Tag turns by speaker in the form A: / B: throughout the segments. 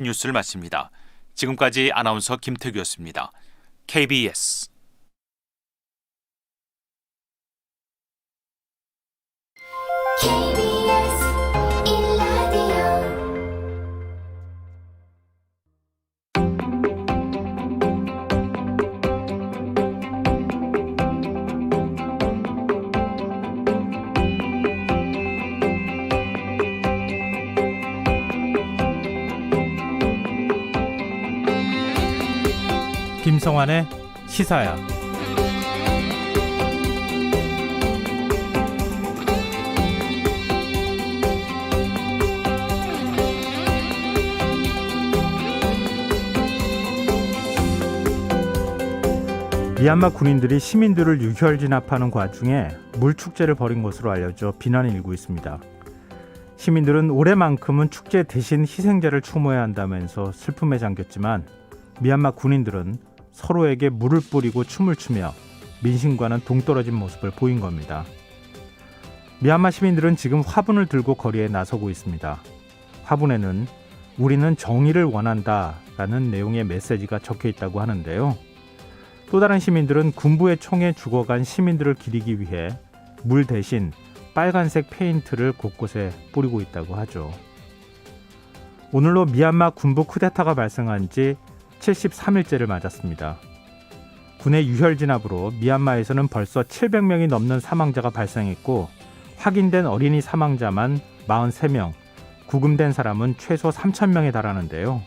A: 뉴스를 마칩니다. 지금까지 아나운서 김태규였습니다. KBS
B: 김성환의 시사야. 미얀마 군인들이 시민들을 유혈 진압하는 과정에 물축제를 벌인 것으로 알려져 비난이 일고 있습니다. 시민들은 올해만큼은 축제 대신 희생자를 추모해야 한다면서 슬픔에 잠겼지만 미얀마 군인들은 서로에게 물을 뿌리고 춤을 추며 민심과는 동떨어진 모습을 보인 겁니다. 미얀마 시민들은 지금 화분을 들고 거리에 나서고 있습니다. 화분에는 우리는 정의를 원한다라는 내용의 메시지가 적혀 있다고 하는데요. 또 다른 시민들은 군부의 총에 죽어간 시민들을 기리기 위해 물 대신 빨간색 페인트를 곳곳에 뿌리고 있다고 하죠. 오늘로 미얀마 군부 쿠데타가 발생한 지 73일째를 맞았습니다. 군의 유혈 진압으로 미얀마에서는 벌써 700명이 넘는 사망자가 발생했고 확인된 어린이 사망자만 43명, 구금된 사람은 최소 3,000명에 달하는데요.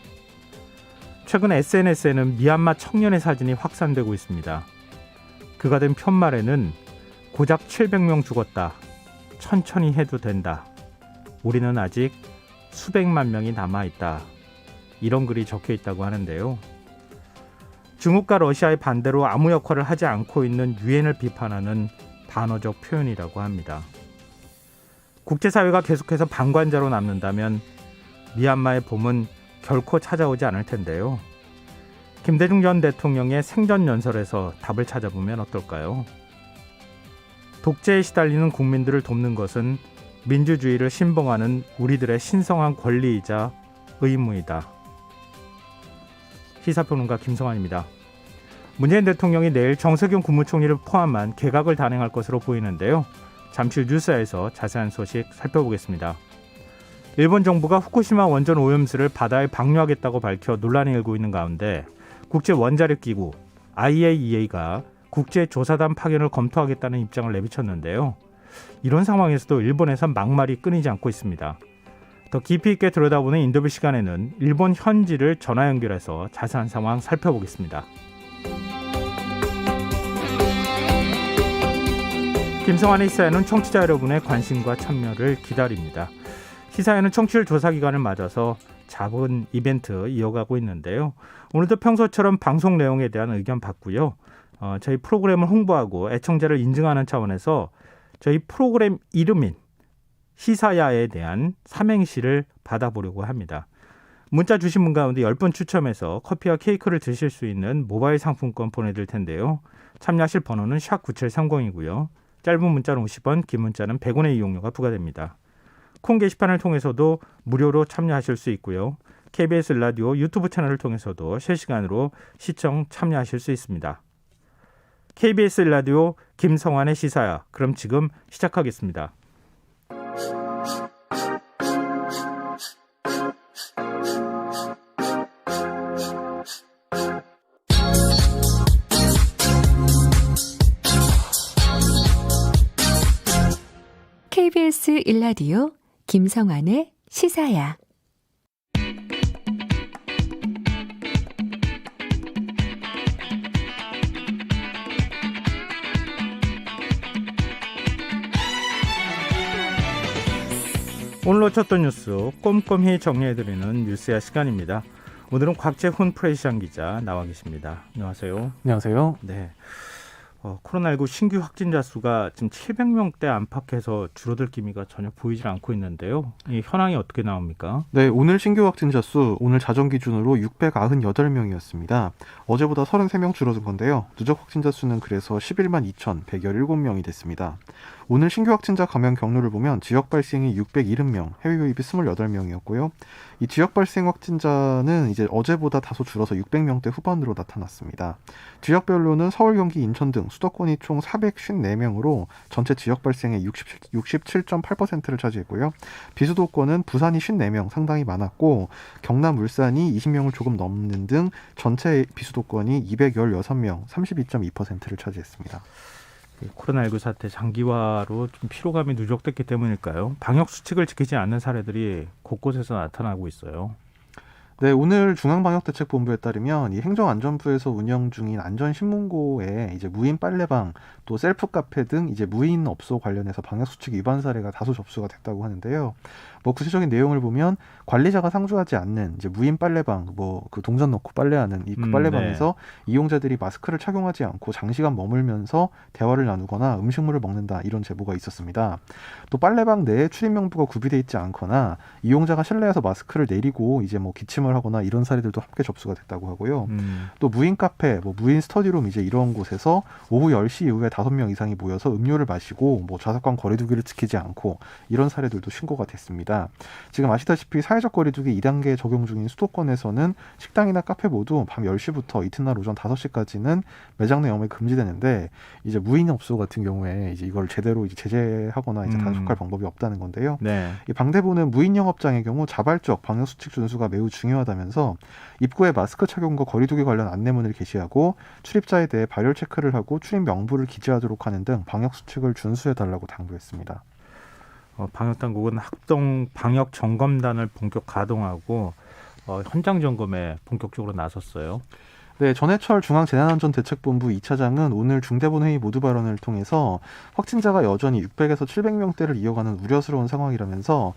B: 최근 SNS에는 미얀마 청년의 사진이 확산되고 있습니다. 그가 된 편말에는 고작 700명 죽었다. 천천히 해도 된다. 우리는 아직 수백만 명이 남아있다. 이런 글이 적혀 있다고 하는데요. 중국과 러시아의 반대로 아무 역할을 하지 않고 있는 유엔을 비판하는 반어적 표현이라고 합니다. 국제사회가 계속해서 방관자로 남는다면 미얀마의 봄은 결코 찾아오지 않을 텐데요. 김대중 전 대통령의 생전연설에서 답을 찾아보면 어떨까요? 독재에 시달리는 국민들을 돕는 것은 민주주의를 신봉하는 우리들의 신성한 권리이자 의무이다. 시사평론가 김성환입니다. 문재인 대통령이 내일 정세균 국무총리를 포함한 개각을 단행할 것으로 보이는데요. 잠시 후 뉴스에서 자세한 소식 살펴보겠습니다. 일본 정부가 후쿠시마 원전 오염수를 바다에 방류하겠다고 밝혀 논란이 일고 있는 가운데 국제원자력기구 IAEA가 국제조사단 파견을 검토하겠다는 입장을 내비쳤는데요. 이런 상황에서도 일본에선 막말이 끊이지 않고 있습니다. 더 깊이 있게 들여다보는 인터뷰 시간에는 일본 현지를 전화 연결해서 자세한 상황 살펴보겠습니다. 김성환의 시사에는 청취자 여러분의 관심과 참여를 기다립니다. 시사에는 청취율 조사 기간을 맞아서 작은 이벤트 이어가고 있는데요. 오늘도 평소처럼 방송 내용에 대한 의견 받고요. 저희 프로그램을 홍보하고 애청자를 인증하는 차원에서 저희 프로그램 이름인 시사야에 대한 삼행시를 받아보려고 합니다. 문자 주신 분 가운데 10분 추첨해서 커피와 케이크를 드실 수 있는 모바일 상품권 보내드릴 텐데요. 참여하실 번호는 샵9730이고요. 짧은 문자는 50원, 긴 문자는 100원의 이용료가 부과됩니다. 콩 게시판을 통해서도 무료로 참여하실 수 있고요. KBS 라디오 유튜브 채널을 통해서도 실시간으로 시청 참여하실 수 있습니다. KBS 라디오 김성환의 시사야. 그럼 지금 시작하겠습니다.
C: KBS 1라디오 김성환의 시사야.
B: 오늘 놓쳤던 뉴스 꼼꼼히 정리해드리는 뉴스야 시간입니다. 오늘은 곽재훈 프레시안 기자 나와 계십니다. 안녕하세요.
D: 안녕하세요.
B: 네. 코로나19 신규 확진자 수가 지금 700명대 안팎에서 줄어들 기미가 전혀 보이질 않고 있는데요. 이 현황이 어떻게 나옵니까?
D: 네, 오늘 신규 확진자 수 오늘 자정 기준으로 698명이었습니다. 어제보다 33명 줄어든 건데요. 누적 확진자 수는 그래서 11만 2,117명이 됐습니다. 오늘 신규 확진자 감염 경로를 보면 지역 발생이 670명, 해외 유입이 28명이었고요. 이 지역 발생 확진자는 이제 어제보다 다소 줄어서 600명대 후반으로 나타났습니다. 지역별로는 서울, 경기, 인천 등 수도권이 총 454명으로 전체 지역 발생의 67.8%를 차지했고요. 비수도권은 부산이 54명, 상당히 많았고 경남, 울산이 20명을 조금 넘는 등 전체 비수도권이 216명, 32.2%를 차지했습니다.
B: 코로나19 사태 장기화로 좀 피로감이 누적됐기 때문일까요? 방역 수칙을 지키지 않는 사례들이 곳곳에서 나타나고 있어요.
D: 네, 오늘 중앙방역대책본부에 따르면 이 행정안전부에서 운영 중인 안전신문고에 이제 무인 빨래방 또 셀프 카페 등 이제 무인 업소 관련해서 방역수칙 위반 사례가 다소 접수가 됐다고 하는데요. 뭐 구체적인 내용을 보면 관리자가 상주하지 않는 이제 무인 빨래방, 뭐 그 동전 넣고 빨래하는 이 그 빨래방에서 이용자들이 마스크를 착용하지 않고 장시간 머물면서 대화를 나누거나 음식물을 먹는다 이런 제보가 있었습니다. 또 빨래방 내에 출입 명부가 구비돼 있지 않거나 이용자가 실내에서 마스크를 내리고 이제 뭐 기침을 하거나 이런 사례들도 함께 접수가 됐다고 하고요. 또 무인 카페, 뭐 무인 스터디룸 이제 이런 곳에서 오후 10시 이후에 5명 이상이 모여서 음료를 마시고 뭐 좌석간 거리두기를 지키지 않고 이런 사례들도 신고가 됐습니다. 지금 아시다시피 사회적 거리두기 2단계 적용 중인 수도권에서는 식당이나 카페 모두 밤 10시부터 이튿날 오전 5시까지는 매장 내 영업이 금지되는데 이제 무인 업소 같은 경우에 이제 이걸 제대로 이제 제재하거나 이제 단속할 방법이 없다는 건데요.
B: 네.
D: 이 방대부는 무인 영업장의 경우 자발적 방역 수칙 준수가 매우 중요하다면서 입구에 마스크 착용과 거리두기 관련 안내문을 게시하고 출입자에 대해 발열 체크를 하고 출입 명부를 기재하도록 하는 등 방역 수칙을 준수해달라고 당부했습니다.
B: 방역 당국은 합동 방역 점검단을 본격 가동하고 현장 점검에 본격적으로 나섰어요.
D: 네, 전해철 중앙재난안전대책본부 2차장은 오늘 중대본회의 모두 발언을 통해서 확진자가 여전히 600에서 700명대를 이어가는 우려스러운 상황이라면서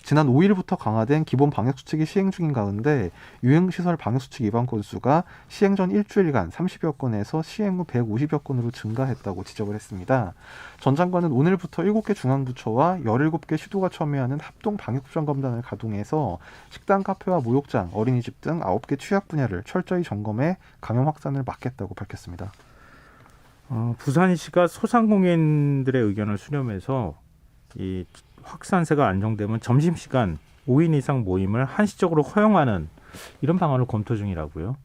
D: 지난 5일부터 강화된 기본 방역수칙이 시행 중인 가운데 유흥시설 방역수칙 위반 건수가 시행 전 일주일간 30여 건에서 시행 후 150여 건으로 증가했다고 지적을 했습니다. 전 장관은 오늘부터 7개 중앙부처와 17개 시도가 참여하는 합동 방역점검단을 가동해서 식당, 카페와 목욕장, 어린이집 등 9개 취약 분야를 철저히 점검해 감염 확산을 막겠다고 밝혔습니다.
B: 부산시가 소상공인들의 의견을 수렴해서 이 확산세가 안정되면 점심시간 5인 이상 모임을 한시적으로 허용하는 이런 방안을 검토 중이라고요.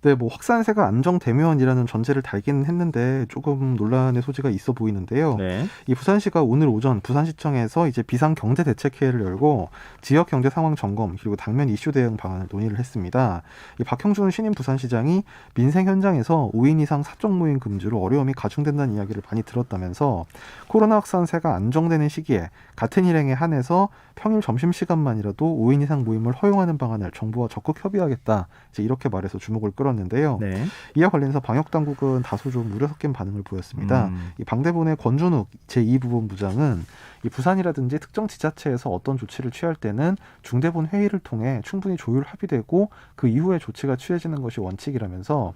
D: 네, 뭐 확산세가 안정되면이라는 전제를 달기는 했는데 조금 논란의 소지가 있어 보이는데요.
B: 네.
D: 이 부산시가 오늘 오전 부산시청에서 이제 비상경제대책회의를 열고 지역 경제 상황 점검 그리고 당면 이슈 대응 방안을 논의를 했습니다. 이 박형준 신임 부산시장이 민생 현장에서 5인 이상 사적 모임 금지로 어려움이 가중된다는 이야기를 많이 들었다면서 코로나 확산세가 안정되는 시기에 같은 일행에 한해서 평일 점심시간만이라도 5인 이상 모임을 허용하는 방안을 정부와 적극 협의하겠다. 이제 이렇게 말해서 주목을 끌었는데요.
B: 네.
D: 이와 관련해서 방역당국은 다소 좀 우려 섞인 반응을 보였습니다. 이 방대본의 권준욱 제2부본부장은 이 부산이라든지 특정 지자체에서 어떤 조치를 취할 때는 중대본 회의를 통해 충분히 조율 합의되고 그 이후에 조치가 취해지는 것이 원칙이라면서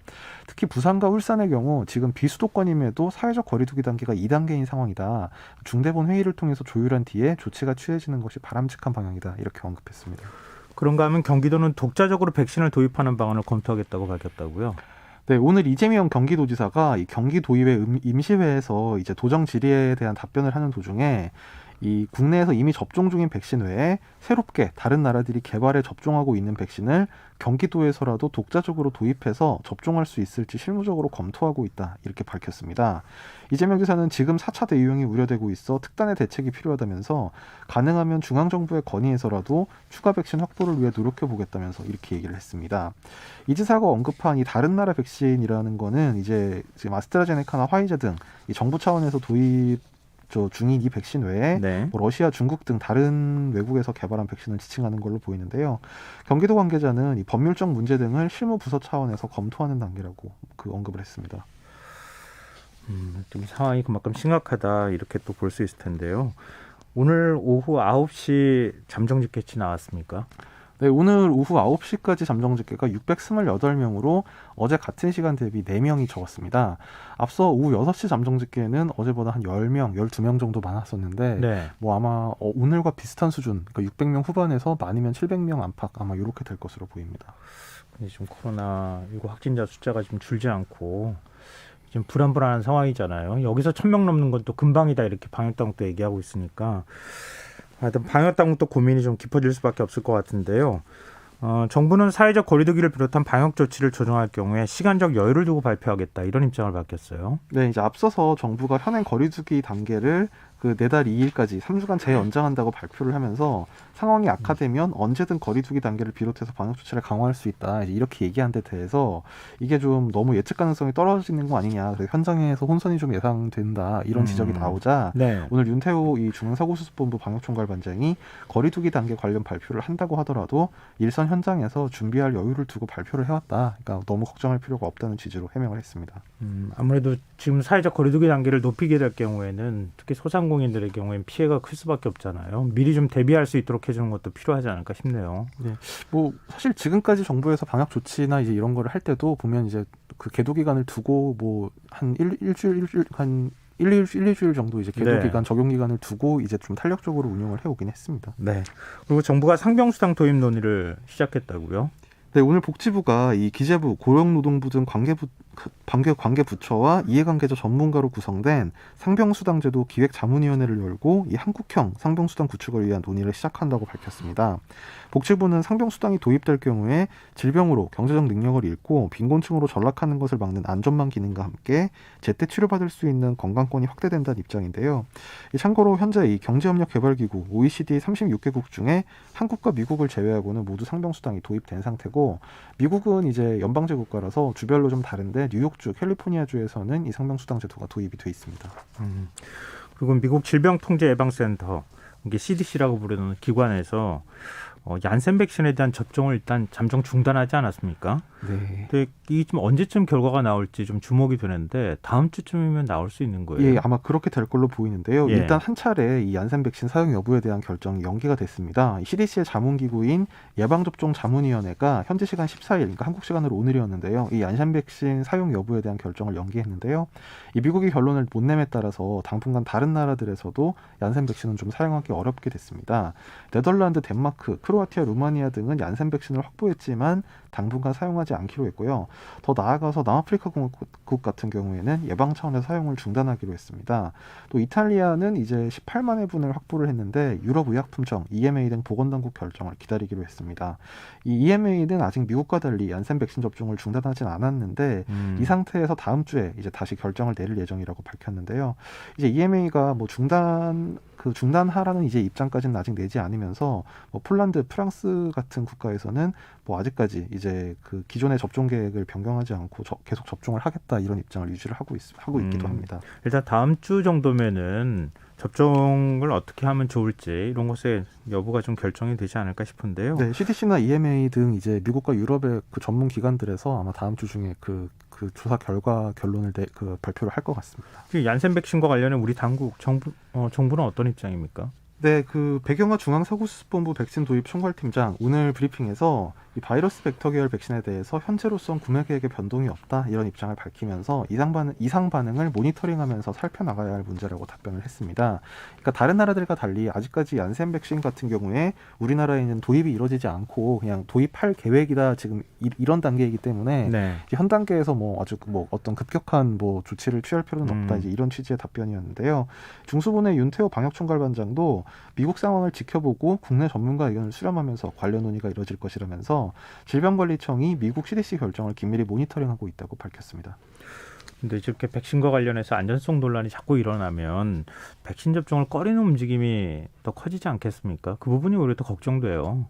D: 특히 부산과 울산의 경우 지금 비수도권임에도 사회적 거리두기 단계가 2단계인 상황이다. 중대본 회의를 통해서 조율한 뒤에 조치가 취해지는 것이 바람직한 방향이다. 이렇게 언급했습니다.
B: 그런가 하면 경기도는 독자적으로 백신을 도입하는 방안을 검토하겠다고 밝혔다고요.
D: 네, 오늘 이재명 경기도지사가 이 경기도의회 임시회에서 이제 도정 질의에 대한 답변을 하는 도중에 이 국내에서 이미 접종 중인 백신 외에 새롭게 다른 나라들이 개발해 접종하고 있는 백신을 경기도에서라도 독자적으로 도입해서 접종할 수 있을지 실무적으로 검토하고 있다. 이렇게 밝혔습니다. 이재명 지사는 지금 4차 대유행이 우려되고 있어 특단의 대책이 필요하다면서 가능하면 중앙정부의 건의에서라도 추가 백신 확보를 위해 노력해보겠다면서 이렇게 얘기를 했습니다. 이 지사가 언급한 이 다른 나라 백신이라는 거는 이제 지금 아스트라제네카나 화이자 등 이 정부 차원에서 도입 중인 이 백신 외에
B: 네.
D: 뭐 러시아, 중국 등 다른 외국에서 개발한 백신을 지칭하는 걸로 보이는데요. 경기도 관계자는 이 법률적 문제 등을 실무 부서 차원에서 검토하는 단계라고 언급을 했습니다.
B: 좀 상황이 그만큼 심각하다 이렇게 또 볼 수 있을 텐데요. 오늘 오후 9시 잠정집계치 나왔습니까?
D: 네, 오늘 오후 9시까지 잠정집계가 628명으로 어제 같은 시간 대비 4명이 적었습니다. 앞서 오후 6시 잠정집계는 어제보다 한 10명, 12명 정도 많았었는데
B: 네.
D: 뭐 아마 오늘과 비슷한 수준, 그러니까 600명 후반에서 많으면 700명 안팎 아마 이렇게 될 것으로 보입니다.
B: 근데 지금 코로나19 확진자 숫자가 좀 줄지 않고 지금 불안불안한 상황이잖아요. 여기서 1,000명 넘는 건 또 금방이다 이렇게 방역당국도 얘기하고 있으니까 하여튼 방역당국도 고민이 좀 깊어질 수밖에 없을 것 같은데요. 정부는 사회적 거리두기를 비롯한 방역 조치를 조정할 경우에 시간적 여유를 두고 발표하겠다 이런 입장을 밝혔어요.
D: 네, 이제 앞서서 정부가 현행 거리두기 단계를 그 내달 2일까지 3주간 재연장한다고 발표를 하면서 상황이 악화되면 언제든 거리두기 단계를 비롯해서 방역 조치를 강화할 수 있다. 이제 이렇게 얘기한 데 대해서 이게 좀 너무 예측 가능성이 떨어지는 거 아니냐. 그래서 현장에서 혼선이 좀 예상된다. 이런 지적이 나오자
B: 네.
D: 오늘 윤태호 이 중앙사고수습본부 방역총괄반장이 거리두기 단계 관련 발표를 한다고 하더라도 일선 현장에서 준비할 여유를 두고 발표를 해왔다. 그러니까 너무 걱정할 필요가 없다는 취지로 해명을 했습니다.
B: 아무래도 지금 사회적 거리두기 단계를 높이게 될 경우에는 특히 소상공인들의 경우에는 피해가 클 수밖에 없잖아요. 미리 좀 대비할 수 있도록 해주는 것도 필요하지 않을까 싶네요.
D: 네, 뭐 사실 지금까지 정부에서 방역 조치나 이제 이런 거를 할 때도 보면 이제 그 계도 기간을 두고 뭐 한 일주일 한 2주일 정도 이제 계도 기간 적용 기간을 두고 이제 좀 탄력적으로 운영을 해오긴 했습니다.
B: 네. 그리고 정부가 상병수당 도입 논의를 시작했다고요?
D: 네, 오늘 복지부가 이 기재부, 고용노동부 등 관계부처와 이해관계자 전문가로 구성된 상병수당제도 기획자문위원회를 열고 이 한국형 상병수당 구축을 위한 논의를 시작한다고 밝혔습니다. 복지부는 상병수당이 도입될 경우에 질병으로 경제적 능력을 잃고 빈곤층으로 전락하는 것을 막는 안전망 기능과 함께 제때 치료받을 수 있는 건강권이 확대된다는 입장인데요. 참고로 현재 이 경제협력개발기구 OECD 36개국 중에 한국과 미국을 제외하고는 모두 상병수당이 도입된 상태고 미국은 이제 연방제 국가라서 주별로 좀 다른데 뉴욕주, 캘리포니아주에서는 이 상병수당 제도가 도입이 돼 있습니다.
B: 그리고 미국 질병통제예방센터, 이게 CDC라고 부르는 기관에서 얀센 백신에 대한 접종을 일단 잠정 중단하지 않았습니까?
D: 네.
B: 근데 이게 좀 언제쯤 결과가 나올지 좀 주목이 되는데 다음 주쯤이면 나올 수 있는 거예요.
D: 예, 아마 그렇게 될 걸로 보이는데요.
B: 예.
D: 일단 한 차례 이 얀센 백신 사용 여부에 대한 결정이 연기가 됐습니다. CDC의 자문기구인 예방접종자문위원회가 현지 시간 14일, 그러니까 한국 시간으로 오늘이었는데요. 이 얀센 백신 사용 여부에 대한 결정을 연기했는데요. 이 미국이 결론을 못 내에 따라서 당분간 다른 나라들에서도 얀센 백신은 좀 사용하기 어렵게 됐습니다. 네덜란드, 덴마크, 크로아티아, 루마니아 등은 얀센 백신을 확보했지만 당분간 사용하지 않기로 했고요. 더 나아가서 남아프리카 공화국 같은 경우에는 예방 차원에서 사용을 중단하기로 했습니다. 또 이탈리아는 이제 18만 회분을 확보를 했는데 유럽의약품청, EMA 등 보건당국 결정을 기다리기로 했습니다. 이 EMA는 아직 미국과 달리 얀센 백신 접종을 중단하진 않았는데 이 상태에서 다음 주에 이제 다시 결정을 내릴 예정이라고 밝혔는데요. 이제 EMA가 뭐 중단하라는 이제 입장까지는 아직 내지 않으면서 뭐 폴란드, 프랑스 같은 국가에서는 뭐 아직까지 이제 그 기존의 접종 계획을 변경하지 않고 계속 접종을 하겠다 이런 입장을 유지를 하고 있기도 합니다.
B: 일단 다음 주 정도면은 접종을 어떻게 하면 좋을지 이런 것의 여부가 좀 결정이 되지 않을까 싶은데요.
D: 네, CDC나 EMA 등 이제 미국과 유럽의 그 전문 기관들에서 아마 다음 주 중에 그 조사 결과 결론을 발표를 할 것 같습니다.
B: 얀센 백신과 관련해 우리 당국 정부는 어떤 입장입니까?
D: 네, 그 배경화 중앙사고수습본부 백신 도입 총괄팀장 오늘 브리핑에서 이 바이러스 벡터 계열 백신에 대해서 현재로선 구매 계획에 변동이 없다 이런 입장을 밝히면서 이상 반응을 모니터링하면서 살펴나가야 할 문제라고 답변을 했습니다. 그러니까 다른 나라들과 달리 아직까지 얀센 백신 같은 경우에 우리나라에는 도입이 이루어지지 않고 그냥 도입할 계획이다 지금 이런 단계이기 때문에
B: 네.
D: 현 단계에서 뭐 아주 뭐 어떤 급격한 뭐 조치를 취할 필요는 없다 이제 이런 취지의 답변이었는데요. 중수본의 윤태호 방역총괄반장도 미국 상황을 지켜보고 국내 전문가 의견을 수렴하면서 관련 논의가 이루어질 것이라면서 질병관리청이 미국 CDC 결정을 긴밀히 모니터링하고 있다고 밝혔습니다.
B: 근데 이렇게 백신과 관련해서 안전성 논란이 자꾸 일어나면 백신 접종을 꺼리는 움직임이 더 커지지 않겠습니까? 그 부분이 오히려 더 걱정돼요.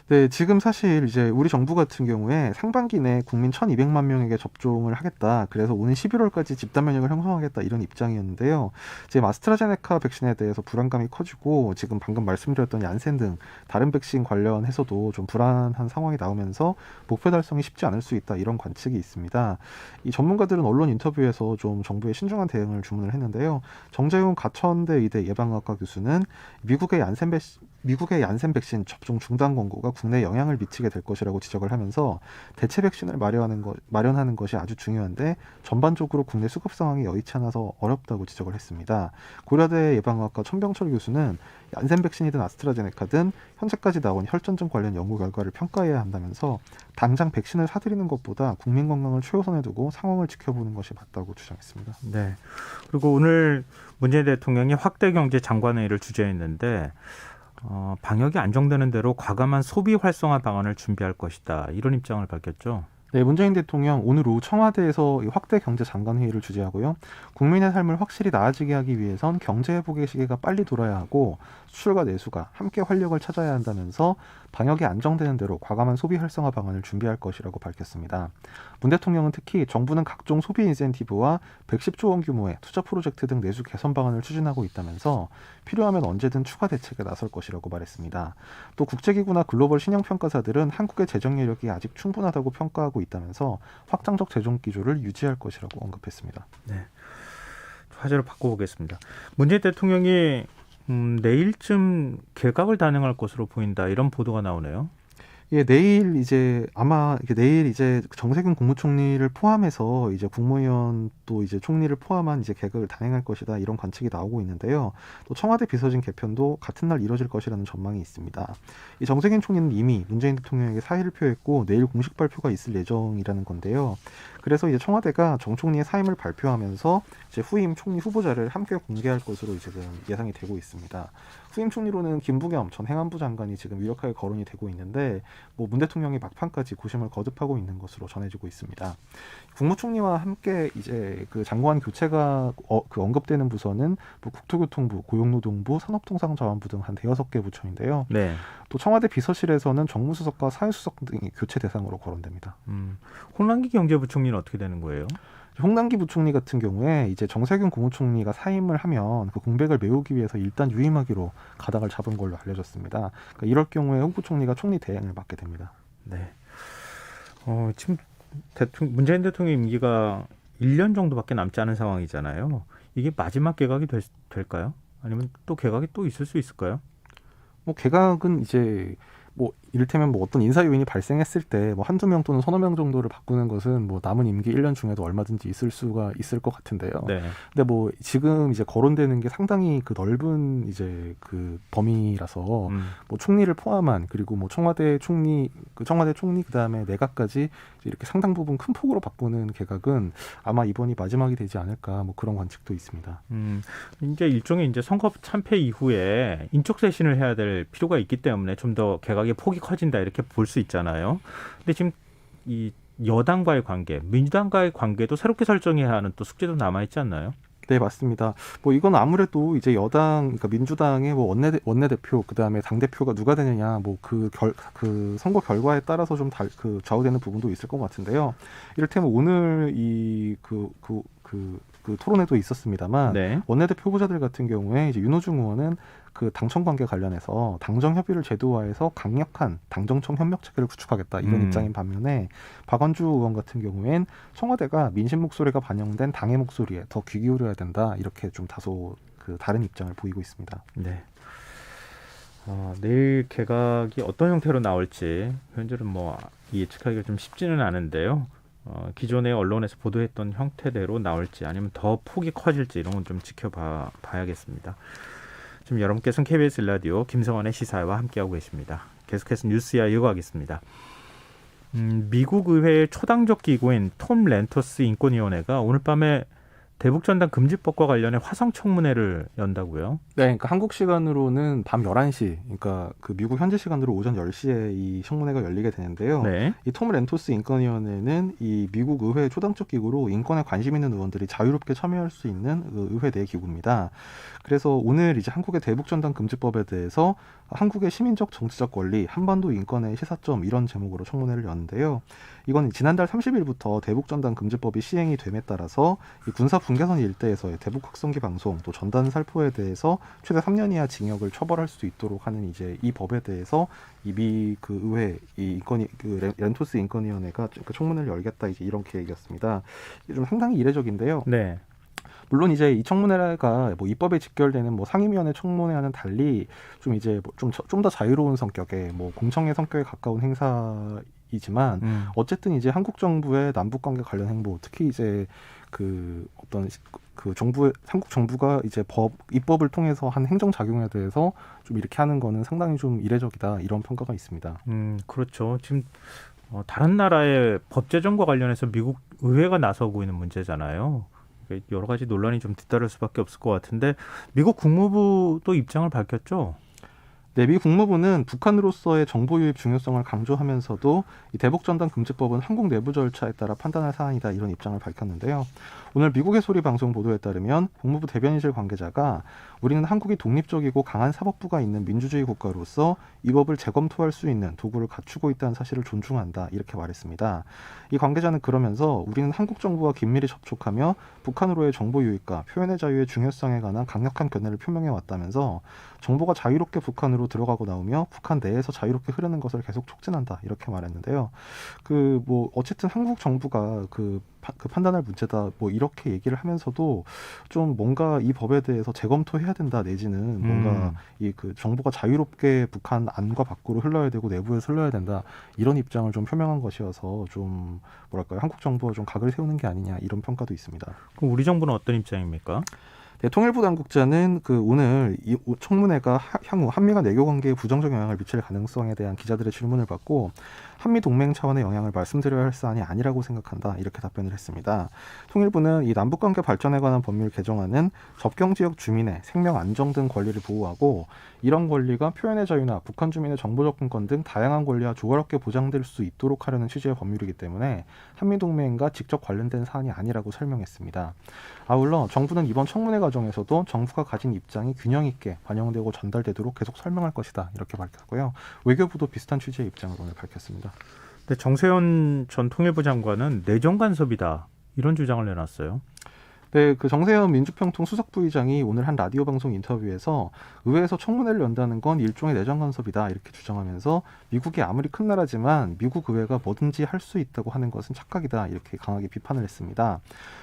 D: 네, 지금 사실 이제 우리 정부 같은 경우에 상반기 내 국민 1,200만 명에게 접종을 하겠다. 그래서 오는 11월까지 집단 면역을 형성하겠다 이런 입장이었는데요. 지금 아스트라제네카 백신에 대해서 불안감이 커지고 지금 방금 말씀드렸던 얀센 등 다른 백신 관련해서도 좀 불안한 상황이 나오면서 목표 달성이 쉽지 않을 수 있다 이런 관측이 있습니다. 이 전문가들은 언론 인터뷰에서 좀 정부의 신중한 대응을 주문을 했는데요. 정재훈 가천대 의대 예방의학과 교수는 미국의 얀센 미국의 얀센 백신 접종 중단 권고가 국내에 영향을 미치게 될 것이라고 지적을 하면서 대체 백신을 마련하는 것이 아주 중요한데 전반적으로 국내 수급 상황이 여의치 않아서 어렵다고 지적을 했습니다. 고려대 예방학과 천병철 교수는 얀센 백신이든 아스트라제네카든 현재까지 나온 혈전증 관련 연구 결과를 평가해야 한다면서 당장 백신을 사들이는 것보다 국민 건강을 최우선에 두고 상황을 지켜보는 것이 맞다고 주장했습니다.
B: 네. 그리고 오늘 문재인 대통령이 확대 경제 장관회의를 주재했는데 방역이 안정되는 대로 과감한 소비 활성화 방안을 준비할 것이다. 이런 입장을 밝혔죠.
D: 네, 문재인 대통령 오늘 오후 청와대에서 이 확대 경제 장관 회의를 주재하고요. 국민의 삶을 확실히 나아지게 하기 위해선 경제 회복의 시기가 빨리 돌아야 하고 수출과 내수가 함께 활력을 찾아야 한다면서 방역이 안정되는 대로 과감한 소비 활성화 방안을 준비할 것이라고 밝혔습니다. 문 대통령은 특히 정부는 각종 소비 인센티브와 110조 원 규모의 투자 프로젝트 등 내수 개선 방안을 추진하고 있다면서 필요하면 언제든 추가 대책에 나설 것이라고 말했습니다. 또 국제기구나 글로벌 신용평가사들은 한국의 재정 여력이 아직 충분하다고 평가하고 있다면서 확장적 재정 기조를 유지할 것이라고 언급했습니다.
B: 네. 화제로 바꿔보겠습니다. 문재인 대통령이 내일쯤 개각을 단행할 것으로 보인다. 이런 보도가 나오네요.
D: 예, 내일 이제 정세균 국무총리를 포함해서 이제 국무위원 또 이제 총리를 포함한 이제 개각을 단행할 것이다 이런 관측이 나오고 있는데요. 또 청와대 비서진 개편도 같은 날 이뤄질 것이라는 전망이 있습니다. 이 정세균 총리는 이미 문재인 대통령에게 사의를 표했고 내일 공식 발표가 있을 예정이라는 건데요. 그래서 이제 청와대가 정 총리의 사임을 발표하면서 이제 후임 총리 후보자를 함께 공개할 것으로 지금 예상이 되고 있습니다. 후임 총리로는 김부겸 전 행안부 장관이 지금 유력하게 거론이 되고 있는데 문 대통령이 막판까지 고심을 거듭하고 있는 것으로 전해지고 있습니다. 국무총리와 함께 이제 그 장관 교체가 언급되는 부서는 국토교통부, 고용노동부, 산업통상자원부 등 한 5개 부처인데요.
B: 네.
D: 또 청와대 비서실에서는 정무수석과 사회수석 등이 교체 대상으로 거론됩니다.
B: 홍남기 경제부총리는 어떻게 되는 거예요?
D: 홍남기 부총리 같은 경우에 이제 정세균 국무총리가 사임을 하면 그 공백을 메우기 위해서 일단 유임하기로 가닥을 잡은 걸로 알려졌습니다. 그러니까 이럴 경우에 홍 부총리가 총리 대행을 맡게 됩니다.
B: 네. 지금 문재인 대통령 임기가 1년 정도밖에 남지 않은 상황이잖아요. 이게 마지막 개각이 될까요? 아니면 또 개각이 또 있을 수 있을까요?
D: 개각은 이제 이를테면 어떤 인사 요인이 발생했을 때 한두 명 또는 서너 명 정도를 바꾸는 것은 남은 임기 1년 중에도 얼마든지 있을 수가 있을 것 같은데요.
B: 네.
D: 근데 지금 이제 거론되는 게 상당히 그 넓은 이제 그 범위라서 총리를 포함한 그리고 청와대 총리 그다음에 내각까지 이렇게 상당 부분 큰 폭으로 바꾸는 개각은 아마 이번이 마지막이 되지 않을까 그런 관측도 있습니다.
B: 이제 일종의 이제 선거 참패 이후에 인적 쇄신을 해야 될 필요가 있기 때문에 좀 더 개각의 폭이 커진다 이렇게 볼 수 있잖아요. 근데 지금 이 여당과의 관계, 민주당과의 관계도 새롭게 설정해야 하는 또 숙제도 남아 있지 않나요?
D: 네, 맞습니다. 이건 아무래도 이제 그러니까 민주당의 원내대표, 그 다음에 당대표가 누가 되느냐, 그 선거 결과에 따라서 좀 좌우되는 부분도 있을 것 같은데요. 이를테면 오늘 그 토론회도 있었습니다만,
B: 네.
D: 원내대표 후보자들 같은 경우에 이제 윤호중 의원은 그 당청 관계 관련해서 당정 협의를 제도화해서 강력한 당정청 협력 체계를 구축하겠다 이런 입장인 반면에 박원주 의원 같은 경우엔 청와대가 민심 목소리가 반영된 당의 목소리에 더 귀 기울여야 된다 이렇게 좀 다소 다른 입장을 보이고 있습니다.
B: 네. 내일 개각이 어떤 형태로 나올지 현재는 예측하기가 좀 쉽지는 않은데요. 기존의 언론에서 보도했던 형태대로 나올지 아니면 더 폭이 커질지 이런 건 좀 지켜봐야겠습니다. 지금 여러분께서는 KBS 라디오 김성환의 시사와 함께하고 계십니다. 계속해서 뉴스야 이어가겠습니다. 미국 의회의 초당적 기구인 톰 렌토스 인권위원회가 오늘 밤에 대북전단 금지법과 관련해 화상 청문회를 연다고요?
D: 네, 그러니까 한국 시간으로는 밤 11시, 그러니까 그 미국 현지 시간으로 오전 10시에 이 청문회가 열리게 되는데요.
B: 네.
D: 이 톰 렌토스 인권위원회는 이 미국 의회 초당적 기구로 인권에 관심 있는 의원들이 자유롭게 참여할 수 있는 의회 내 기구입니다. 그래서 오늘 이제 한국의 대북전단 금지법에 대해서 한국의 시민적 정치적 권리, 한반도 인권의 시사점 이런 제목으로 청문회를 여는데요. 이건 지난달 30일부터 대북전단 금지법이 시행이 됨에 따라서 이 군사 분계선 일대에서의 대북 확성기 방송 또 전단 살포에 대해서 최대 3년 이하 징역을 처벌할 수 있도록 하는 이제 이 법에 대해서 이미 그 의회 이 렌토스 인권위원회가 청문회를 열겠다 이제 이런 계획이었습니다. 이게 좀 상당히 이례적인데요.
B: 네.
D: 물론 이제 이 청문회가 뭐 입법에 직결되는 뭐 상임위원회 청문회와는 달리 좀 이제 좀 더 자유로운 성격의 뭐 공청회 성격에 가까운 행사이지만 어쨌든 이제 한국 정부의 남북 관계 관련 행보, 특히 이제 그 어떤 그 한국 정부가 이제 입법을 통해서 한 행정 작용에 대해서 좀 이렇게 하는 거는 상당히 좀 이례적이다, 이런 평가가 있습니다.
B: 그렇죠. 지금 다른 나라의 법 제정과 관련해서 미국 의회가 나서고 있는 문제잖아요. 여러 가지 논란이 좀 뒤따를 수밖에 없을 것 같은데 미국 국무부도 입장을 밝혔죠.
D: 네, 미 국무부는 북한으로서의 정보 유입 중요성을 강조하면서도 이 대북전단 금지법은 한국 내부 절차에 따라 판단할 사안이다, 이런 입장을 밝혔는데요. 오늘 미국의 소리 방송 보도에 따르면 국무부 대변인실 관계자가 우리는 한국이 독립적이고 강한 사법부가 있는 민주주의 국가로서 이 법을 재검토할 수 있는 도구를 갖추고 있다는 사실을 존중한다, 이렇게 말했습니다. 이 관계자는 그러면서 우리는 한국 정부와 긴밀히 접촉하며 북한으로의 정보 유입과 표현의 자유의 중요성에 관한 강력한 견해를 표명해 왔다면서 정보가 자유롭게 북한으로 들어가고 나오며 북한 내에서 자유롭게 흐르는 것을 계속 촉진한다, 이렇게 말했는데요. 뭐 어쨌든 한국 정부가 그 판단할 문제다, 뭐 이렇게 얘기를 하면서도 좀 뭔가 이 법에 대해서 재검토해야 된다, 내지는 뭔가 이 그 정보가 자유롭게 북한 안과 밖으로 흘러야 되고 내부에서 흘러야 된다, 이런 입장을 좀 표명한 것이어서 좀 뭐랄까요, 한국 정부가 좀 각을 세우는 게 아니냐, 이런 평가도 있습니다.
B: 그럼 우리 정부는 어떤 입장입니까?
D: 네, 통일부 당국자는 오늘 이 청문회가 향후 한미간 외교 관계에 부정적 영향을 미칠 가능성에 대한 기자들의 질문을 받고 한미 동맹 차원의 영향을 말씀드려야 할 사안이 아니라고 생각한다, 이렇게 답변을 했습니다. 통일부는 이 남북 관계 발전에 관한 법률 개정안은 접경 지역 주민의 생명 안정 등 권리를 보호하고 이런 권리가 표현의 자유나 북한 주민의 정보 접근권 등 다양한 권리와 조화롭게 보장될 수 있도록 하려는 취지의 법률이기 때문에 한미 동맹과 직접 관련된 사안이 아니라고 설명했습니다. 아울러 정부는 이번 청문회 과정에서도 정부가 가진 입장이 균형 있게 반영되고 전달되도록 계속 설명할 것이다, 이렇게 밝혔고요. 외교부도 비슷한 취지의 입장을 오늘 밝혔습니다.
B: 근데 정세현 전 통일부 장관은 내정 간섭이다, 이런 주장을 내놨어요.
D: 네, 그 정세현 민주평통 수석부의장이 오늘 한 라디오 방송 인터뷰에서 의회에서 청문회를 연다는 건 일종의 내정 간섭이다, 이렇게 주장하면서 미국이 아무리 큰 나라지만 미국 의회가 뭐든지 할 수 있다고 하는 것은 착각이다, 이렇게 강하게 비판을 했습니다.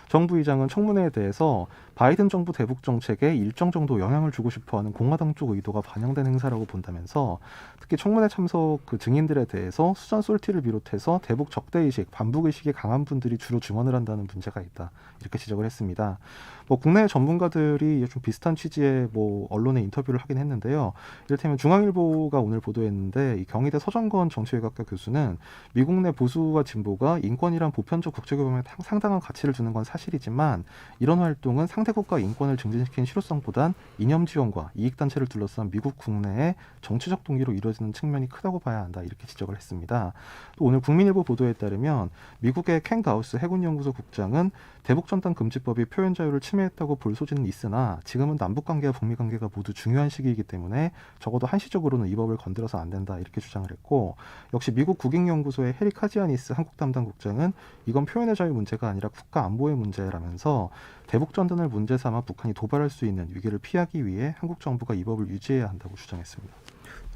D: 정 부의장은 청문회에 대해서 바이든 정부 대북 정책에 일정 정도 영향을 주고 싶어하는 공화당 쪽 의도가 반영된 행사라고 본다면서 특히 청문회 참석 그 증인들에 대해서 수잔 솔티를 비롯해서 대북 적대의식, 반북의식이 강한 분들이 주로 증언을 한다는 문제가 있다, 이렇게 지적을 했습니다. 뭐 국내 전문가들이 좀 비슷한 취지의 뭐 언론에 인터뷰를 하긴 했는데요. 이를테면 중앙일보가 오늘 보도했는데 이 경희대 서정건 정치외교학과 교수는 미국 내 보수와 진보가 인권이란 보편적 국제교범에 상당한 가치를 두는 건 사실이지만 이런 활동은 상대국가 인권을 증진시키는 실효성보단 이념 지원과 이익단체를 둘러싼 미국 국내의 정치적 동기로 이루어지는 측면이 크다고 봐야 한다, 이렇게 지적을 했습니다. 또 오늘 국민일보 보도에 따르면 미국의 켄 가우스 해군연구소 국장은 대북전단 금지법이 표현 자유를 침해했다고 볼 소지는 있으나 지금은 남북관계와 북미관계가 모두 중요한 시기이기 때문에 적어도 한시적으로는 이 법을 건드려서 안 된다, 이렇게 주장을 했고 역시 미국 국익연구소의 해리 카지아니스 한국 담당 국장은 이건 표현의 자유 문제가 아니라 국가 안보의 문제라면서 대북전단을 문제 삼아 북한이 도발할 수 있는 위기를 피하기 위해 한국 정부가 이 법을 유지해야 한다고 주장했습니다.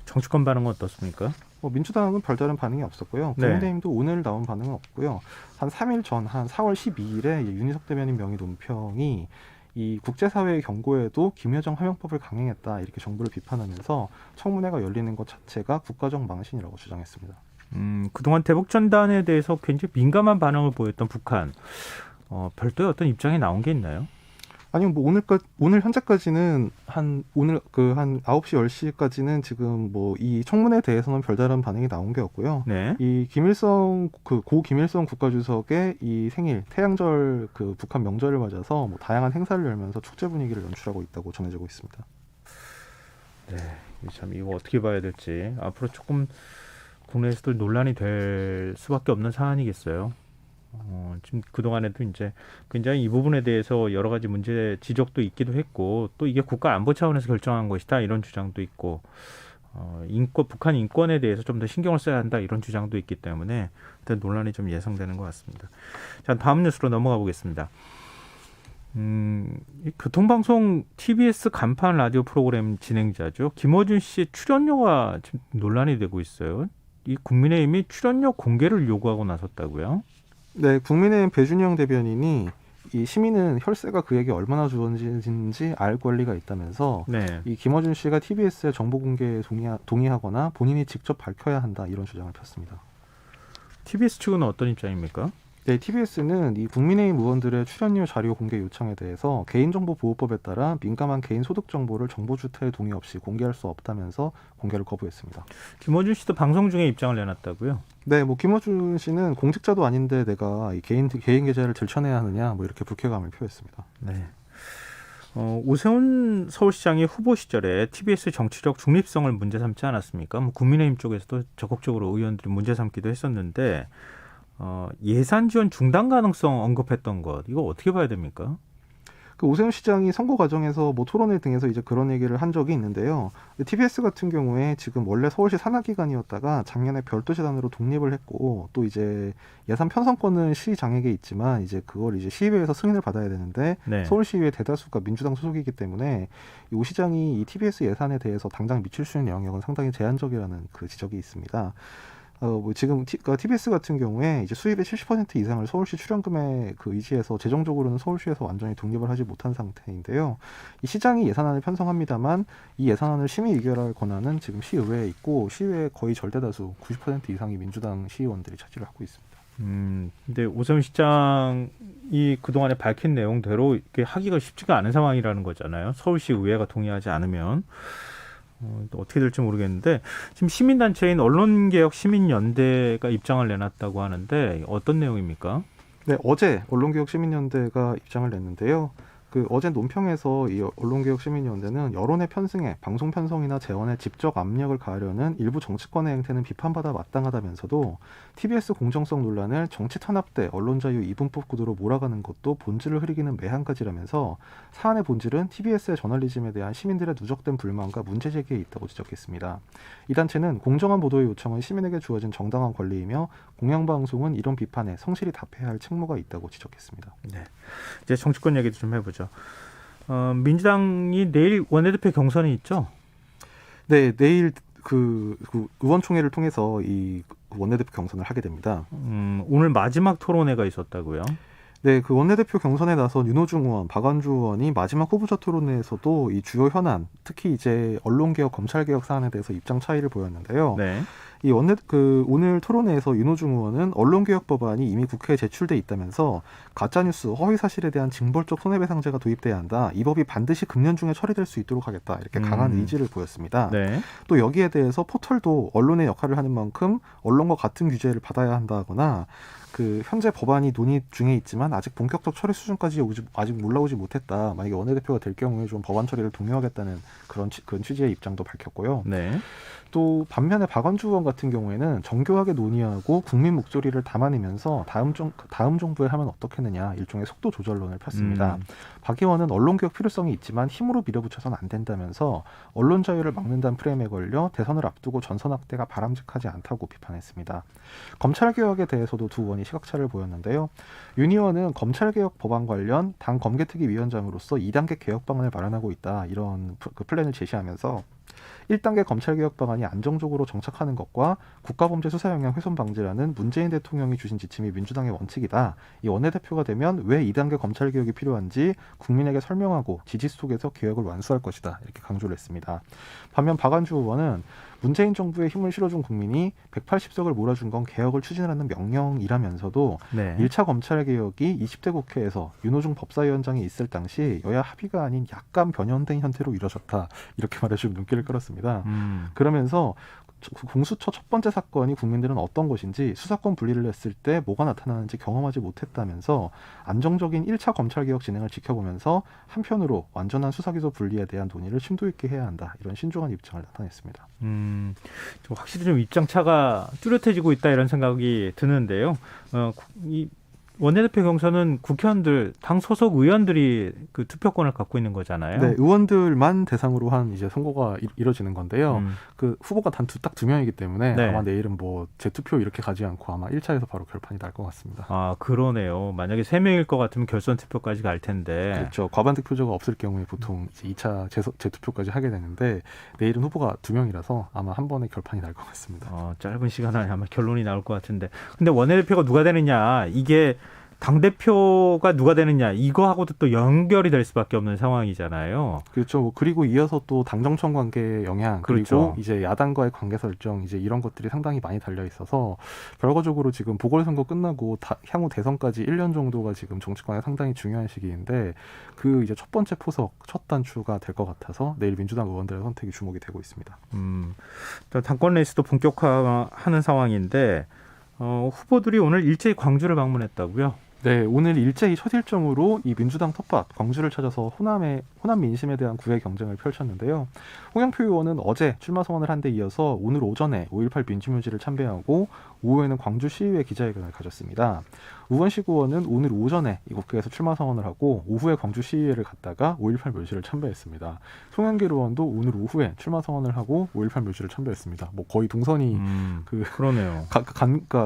B: 정치권 반응은 어떻습니까?
D: 민주당은 별다른 반응이 없었고요. 국민의힘도 오늘 나온 반응은 없고요. 한 3일 전, 한 4월 12일에 윤희석 대변인 명의 논평이 이 국제사회의 경고에도 김여정 하명법을 강행했다, 이렇게 정부를 비판하면서 청문회가 열리는 것 자체가 국가적 망신이라고 주장했습니다.
B: 그동안 대북전단에 대해서 굉장히 민감한 반응을 보였던 북한, 별도의 어떤 입장이 나온 게 있나요?
D: 아니, 뭐 오늘 현재까지는 한 9시 10시까지는 지금 뭐 이 청문회에 대해서는 별다른 반응이 나온 게 없고요.
B: 네.
D: 이 고 김일성 국가주석의 이 생일 태양절 그 북한 명절을 맞아서 뭐 다양한 행사를 열면서 축제 분위기를 연출하고 있다고 전해지고 있습니다.
B: 네, 참 이거 어떻게 봐야 될지 앞으로 조금 국내에서도 논란이 될 수밖에 없는 사안이겠어요. 지금 그동안에도 이제 굉장히 이 부분에 대해서 여러 가지 문제 지적도 있기도 했고 또 이게 국가 안보 차원에서 결정한 것이다, 이런 주장도 있고 북한 인권에 대해서 좀 더 신경을 써야 한다, 이런 주장도 있기 때문에 일단 논란이 좀 예상되는 것 같습니다. 자, 다음 뉴스로 넘어가 보겠습니다. 이 교통방송 TBS 간판 라디오 프로그램 진행자죠. 김어준 씨의 출연료가 지금 논란이 되고 있어요. 이 국민의힘이 출연료 공개를 요구하고 나섰다고요?
D: 네, 국민의힘 배준영 대변인이 이 시민은 혈세가 그에게 얼마나 주어지는지 알 권리가 있다면서
B: 네.
D: 이 김어준 씨가 TBS의 정보 공개에 동의하거나 본인이 직접 밝혀야 한다 이런 주장을 폈습니다.
B: TBS 측은 어떤 입장입니까?
D: 네, TBS는 이 국민의힘 의원들의 출연료 자료 공개 요청에 대해서 개인정보보호법에 따라 민감한 개인 소득 정보를 정보 주체의 동의 없이 공개할 수 없다면서 공개를 거부했습니다.
B: 김어준 씨도 방송 중에 입장을 내놨다고요?
D: 네, 뭐 김어준 씨는 공직자도 아닌데 내가 이 개인 계좌를 들춰내야 하느냐 뭐 이렇게 불쾌감을 표했습니다.
B: 네. 오세훈 서울시장이 후보 시절에 TBS 정치적 중립성을 문제 삼지 않았습니까? 뭐 국민의힘 쪽에서도 적극적으로 의원들이 문제 삼기도 했었는데 예산 지원 중단 가능성 언급했던 것 이거 어떻게 봐야 됩니까?
D: 그 오세훈 시장이 선거 과정에서 뭐 토론회 등에서 이제 그런 얘기를 한 적이 있는데요. TBS 같은 경우에 지금 원래 서울시 산하기관이었다가 작년에 별도 재단으로 독립을 했고 또 이제 예산 편성권은 시장에게 있지만 이제 그걸 이제 시의회에서 승인을 받아야 되는데
B: 네.
D: 서울시의회 대다수가 민주당 소속이기 때문에 오 시장이 이 TBS 예산에 대해서 당장 미칠 수 있는 영역은 상당히 제한적이라는 그 지적이 있습니다. 뭐 지금 TBS 같은 경우에 이제 수입의 70% 이상을 서울시 출연금에 그 의지해서 재정적으로는 서울시에서 완전히 독립을 하지 못한 상태인데요. 이 시장이 예산안을 편성합니다만 이 예산안을 심의 의결할 권한은 지금 시의회에 있고 시의회 거의 절대다수 90% 이상이 민주당 시의원들이 차지를 하고 있습니다.
B: 근데 오세훈 시장이 그동안에 밝힌 내용대로 이게 하기가 쉽지가 않은 상황이라는 거잖아요. 서울시 의회가 동의하지 않으면. 또 어떻게 될지 모르겠는데 지금 시민단체인 언론개혁시민연대가 입장을 내놨다고 하는데 어떤 내용입니까?
D: 네, 어제 언론개혁시민연대가 입장을 냈는데요. 그 어제 논평에서 이 언론개혁시민연대는 여론의 편승에 방송 편성이나 재원에 직접 압력을 가하려는 일부 정치권의 행태는 비판받아 마땅하다면서도 TBS 공정성 논란을 정치 탄압대 언론자유 이분법 구도로 몰아가는 것도 본질을 흐리기는 매한가지라면서 사안의 본질은 TBS의 저널리즘에 대한 시민들의 누적된 불만과 문제 제기에 있다고 지적했습니다. 이 단체는 공정한 보도의 요청은 시민에게 주어진 정당한 권리이며 공영방송은 이런 비판에 성실히 답해야 할 책무가 있다고 지적했습니다.
B: 네. 이제 정치권 얘기도 좀 해보죠. 민주당이 내일 원내대표 경선이 있죠?
D: 네, 내일 그 의원총회를 통해서 이 원내대표 경선을 하게 됩니다.
B: 오늘 마지막 토론회가 있었다고요?
D: 네, 그 원내대표 경선에 나선 윤호중 의원, 박완주 의원이 마지막 후보자 토론회에서도 이 주요 현안, 특히 이제 언론개혁, 검찰개혁 사안에 대해서 입장 차이를 보였는데요.
B: 네.
D: 이 오늘 토론회에서 윤호중 의원은 언론개혁 법안이 이미 국회에 제출돼 있다면서 가짜뉴스, 허위사실에 대한 징벌적 손해배상제가 도입돼야 한다. 이 법이 반드시 금년 중에 처리될 수 있도록 하겠다. 이렇게 강한 의지를 보였습니다.
B: 네.
D: 또 여기에 대해서 포털도 언론의 역할을 하는 만큼 언론과 같은 규제를 받아야 한다거나 그 현재 법안이 논의 중에 있지만 아직 본격적 처리 수준까지 아직 올라오지 못했다. 만약에 원내대표가 될 경우에 좀 법안 처리를 독려하겠다는 그런 취지의 입장도 밝혔고요.
B: 네.
D: 또 반면에 박완주 의원 같은 경우에는 정교하게 논의하고 국민 목소리를 담아내면서 다음 정부에 하면 어떻겠느냐 일종의 속도 조절론을 폈습니다. 박 의원은 언론개혁 필요성이 있지만 힘으로 밀어붙여서는 안 된다면서 언론 자유를 막는다는 프레임에 걸려 대선을 앞두고 전선 확대가 바람직하지 않다고 비판했습니다. 검찰개혁에 대해서도 두 의원이 시각차를 보였는데요. 윤 의원은 검찰개혁 법안 관련 당 검개특위 위원장으로서 2단계 개혁 방안을 마련하고 있다. 이런 그 플랜을 제시하면서 1단계 검찰개혁 방안이 안정적으로 정착하는 것과 국가범죄 수사 영향 훼손 방지라는 문재인 대통령이 주신 지침이 민주당의 원칙이다. 이 원내대표가 되면 왜 2단계 검찰개혁이 필요한지 국민에게 설명하고 지지 속에서 개혁을 완수할 것이다. 이렇게 강조를 했습니다. 반면 박완주 의원은 문재인 정부에 힘을 실어준 국민이 180석을 몰아준 건 개혁을 추진하는 명령이라면서도
B: 네.
D: 1차 검찰개혁이 20대 국회에서 윤호중 법사위원장이 있을 당시 여야 합의가 아닌 약간 변형된 형태로 이뤄졌다. 이렇게 말해주고 눈길을 끌었습니다. 그러면서 공수처 첫 번째 사건이 국민들은 어떤 것인지 수사권 분리를 했을 때 뭐가 나타나는지 경험하지 못했다면서 안정적인 1차 검찰개혁 진행을 지켜보면서 한편으로 완전한 수사기소 분리에 대한 논의를 심도 있게 해야 한다. 이런 신중한 입장을 나타냈습니다.
B: 확실히 좀 입장차가 뚜렷해지고 있다 이런 생각이 드는데요. 이 원내대표 경선은 국회의원들, 당 소속 의원들이 그 투표권을 갖고 있는 거잖아요.
D: 네, 의원들만 대상으로 한 이제 선거가 이뤄지는 건데요. 그 후보가 단 딱 두 명이기 때문에
B: 네.
D: 아마 내일은 뭐 재투표 이렇게 가지 않고 아마 1차에서 바로 결판이 날 것 같습니다.
B: 아, 그러네요. 만약에 3명일 것 같으면 결선 투표까지 갈 텐데.
D: 그렇죠. 과반 득표자가 없을 경우에 보통 이제 2차 재투표까지 하게 되는데 내일은 후보가 2명이라서 아마 한 번에 결판이 날 것 같습니다.
B: 짧은 시간 안에 아마 결론이 나올 것 같은데. 근데 원내대표가 누가 되느냐 이게 당대표가 누가 되느냐 이거하고도 또 연결이 될 수밖에 없는 상황이잖아요.
D: 그렇죠. 뭐 그리고 이어서 또 당정청 관계 영향
B: 그렇죠.
D: 그리고 이제 야당과의 관계 설정 이제 이런 것들이 상당히 많이 달려 있어서 결과적으로 지금 보궐선거 끝나고 향후 대선까지 1년 정도가 지금 정치권에 상당히 중요한 시기인데 그 이제 첫 번째 포석 첫 단추가 될 것 같아서 내일 민주당 의원들의 선택이 주목이 되고 있습니다.
B: 당권 레이스도 본격화하는 상황인데 후보들이 오늘 일제히 광주를 방문했다고요?
D: 네, 오늘 일제히 첫 일정으로 이 민주당 텃밭 광주를 찾아서 호남 민심에 대한 구애 경쟁을 펼쳤는데요. 홍영표 의원은 어제 출마 선언을 한 데 이어서 오늘 오전에 5.18 민주묘지를 참배하고 오후에는 광주 시의회 기자회견을 가졌습니다. 우원식 의원은 오늘 오전에 이 국회에서 출마 선언을 하고 오후에 광주 시의회를 갔다가 5.18 묘지를 참배했습니다. 송영길 의원도 오늘 오후에 출마 선언을 하고 5.18 묘지를 참배했습니다. 뭐 거의 동선이
B: 그러네요.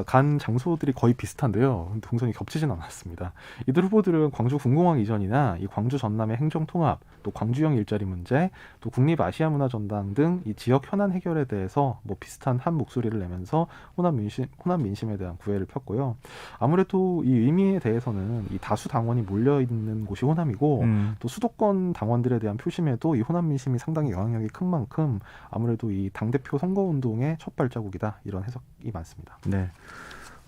D: 간 장소들이 거의 비슷한데요. 동선이 겹치진 않았습니다. 이들 후보들은 광주 군공항 이전이나 이 광주 전남의 행정 통합, 또 광주형 일자리 문제, 또 국립 아시아 문화 전당 등 이 지역 현안 해결에 대해서 뭐 비슷한 한 목소리를 내면서 호남 민심에 대한 구애를 폈고요. 아무래도 이 의미에 대해서는 이 다수 당원이 몰려 있는 곳이 호남이고 또 수도권 당원들에 대한 표심에도 이 호남 민심이 상당히 영향력이 큰 만큼 아무래도 이 당대표 선거운동의 첫 발자국이다 이런 해석이 많습니다.
B: 네.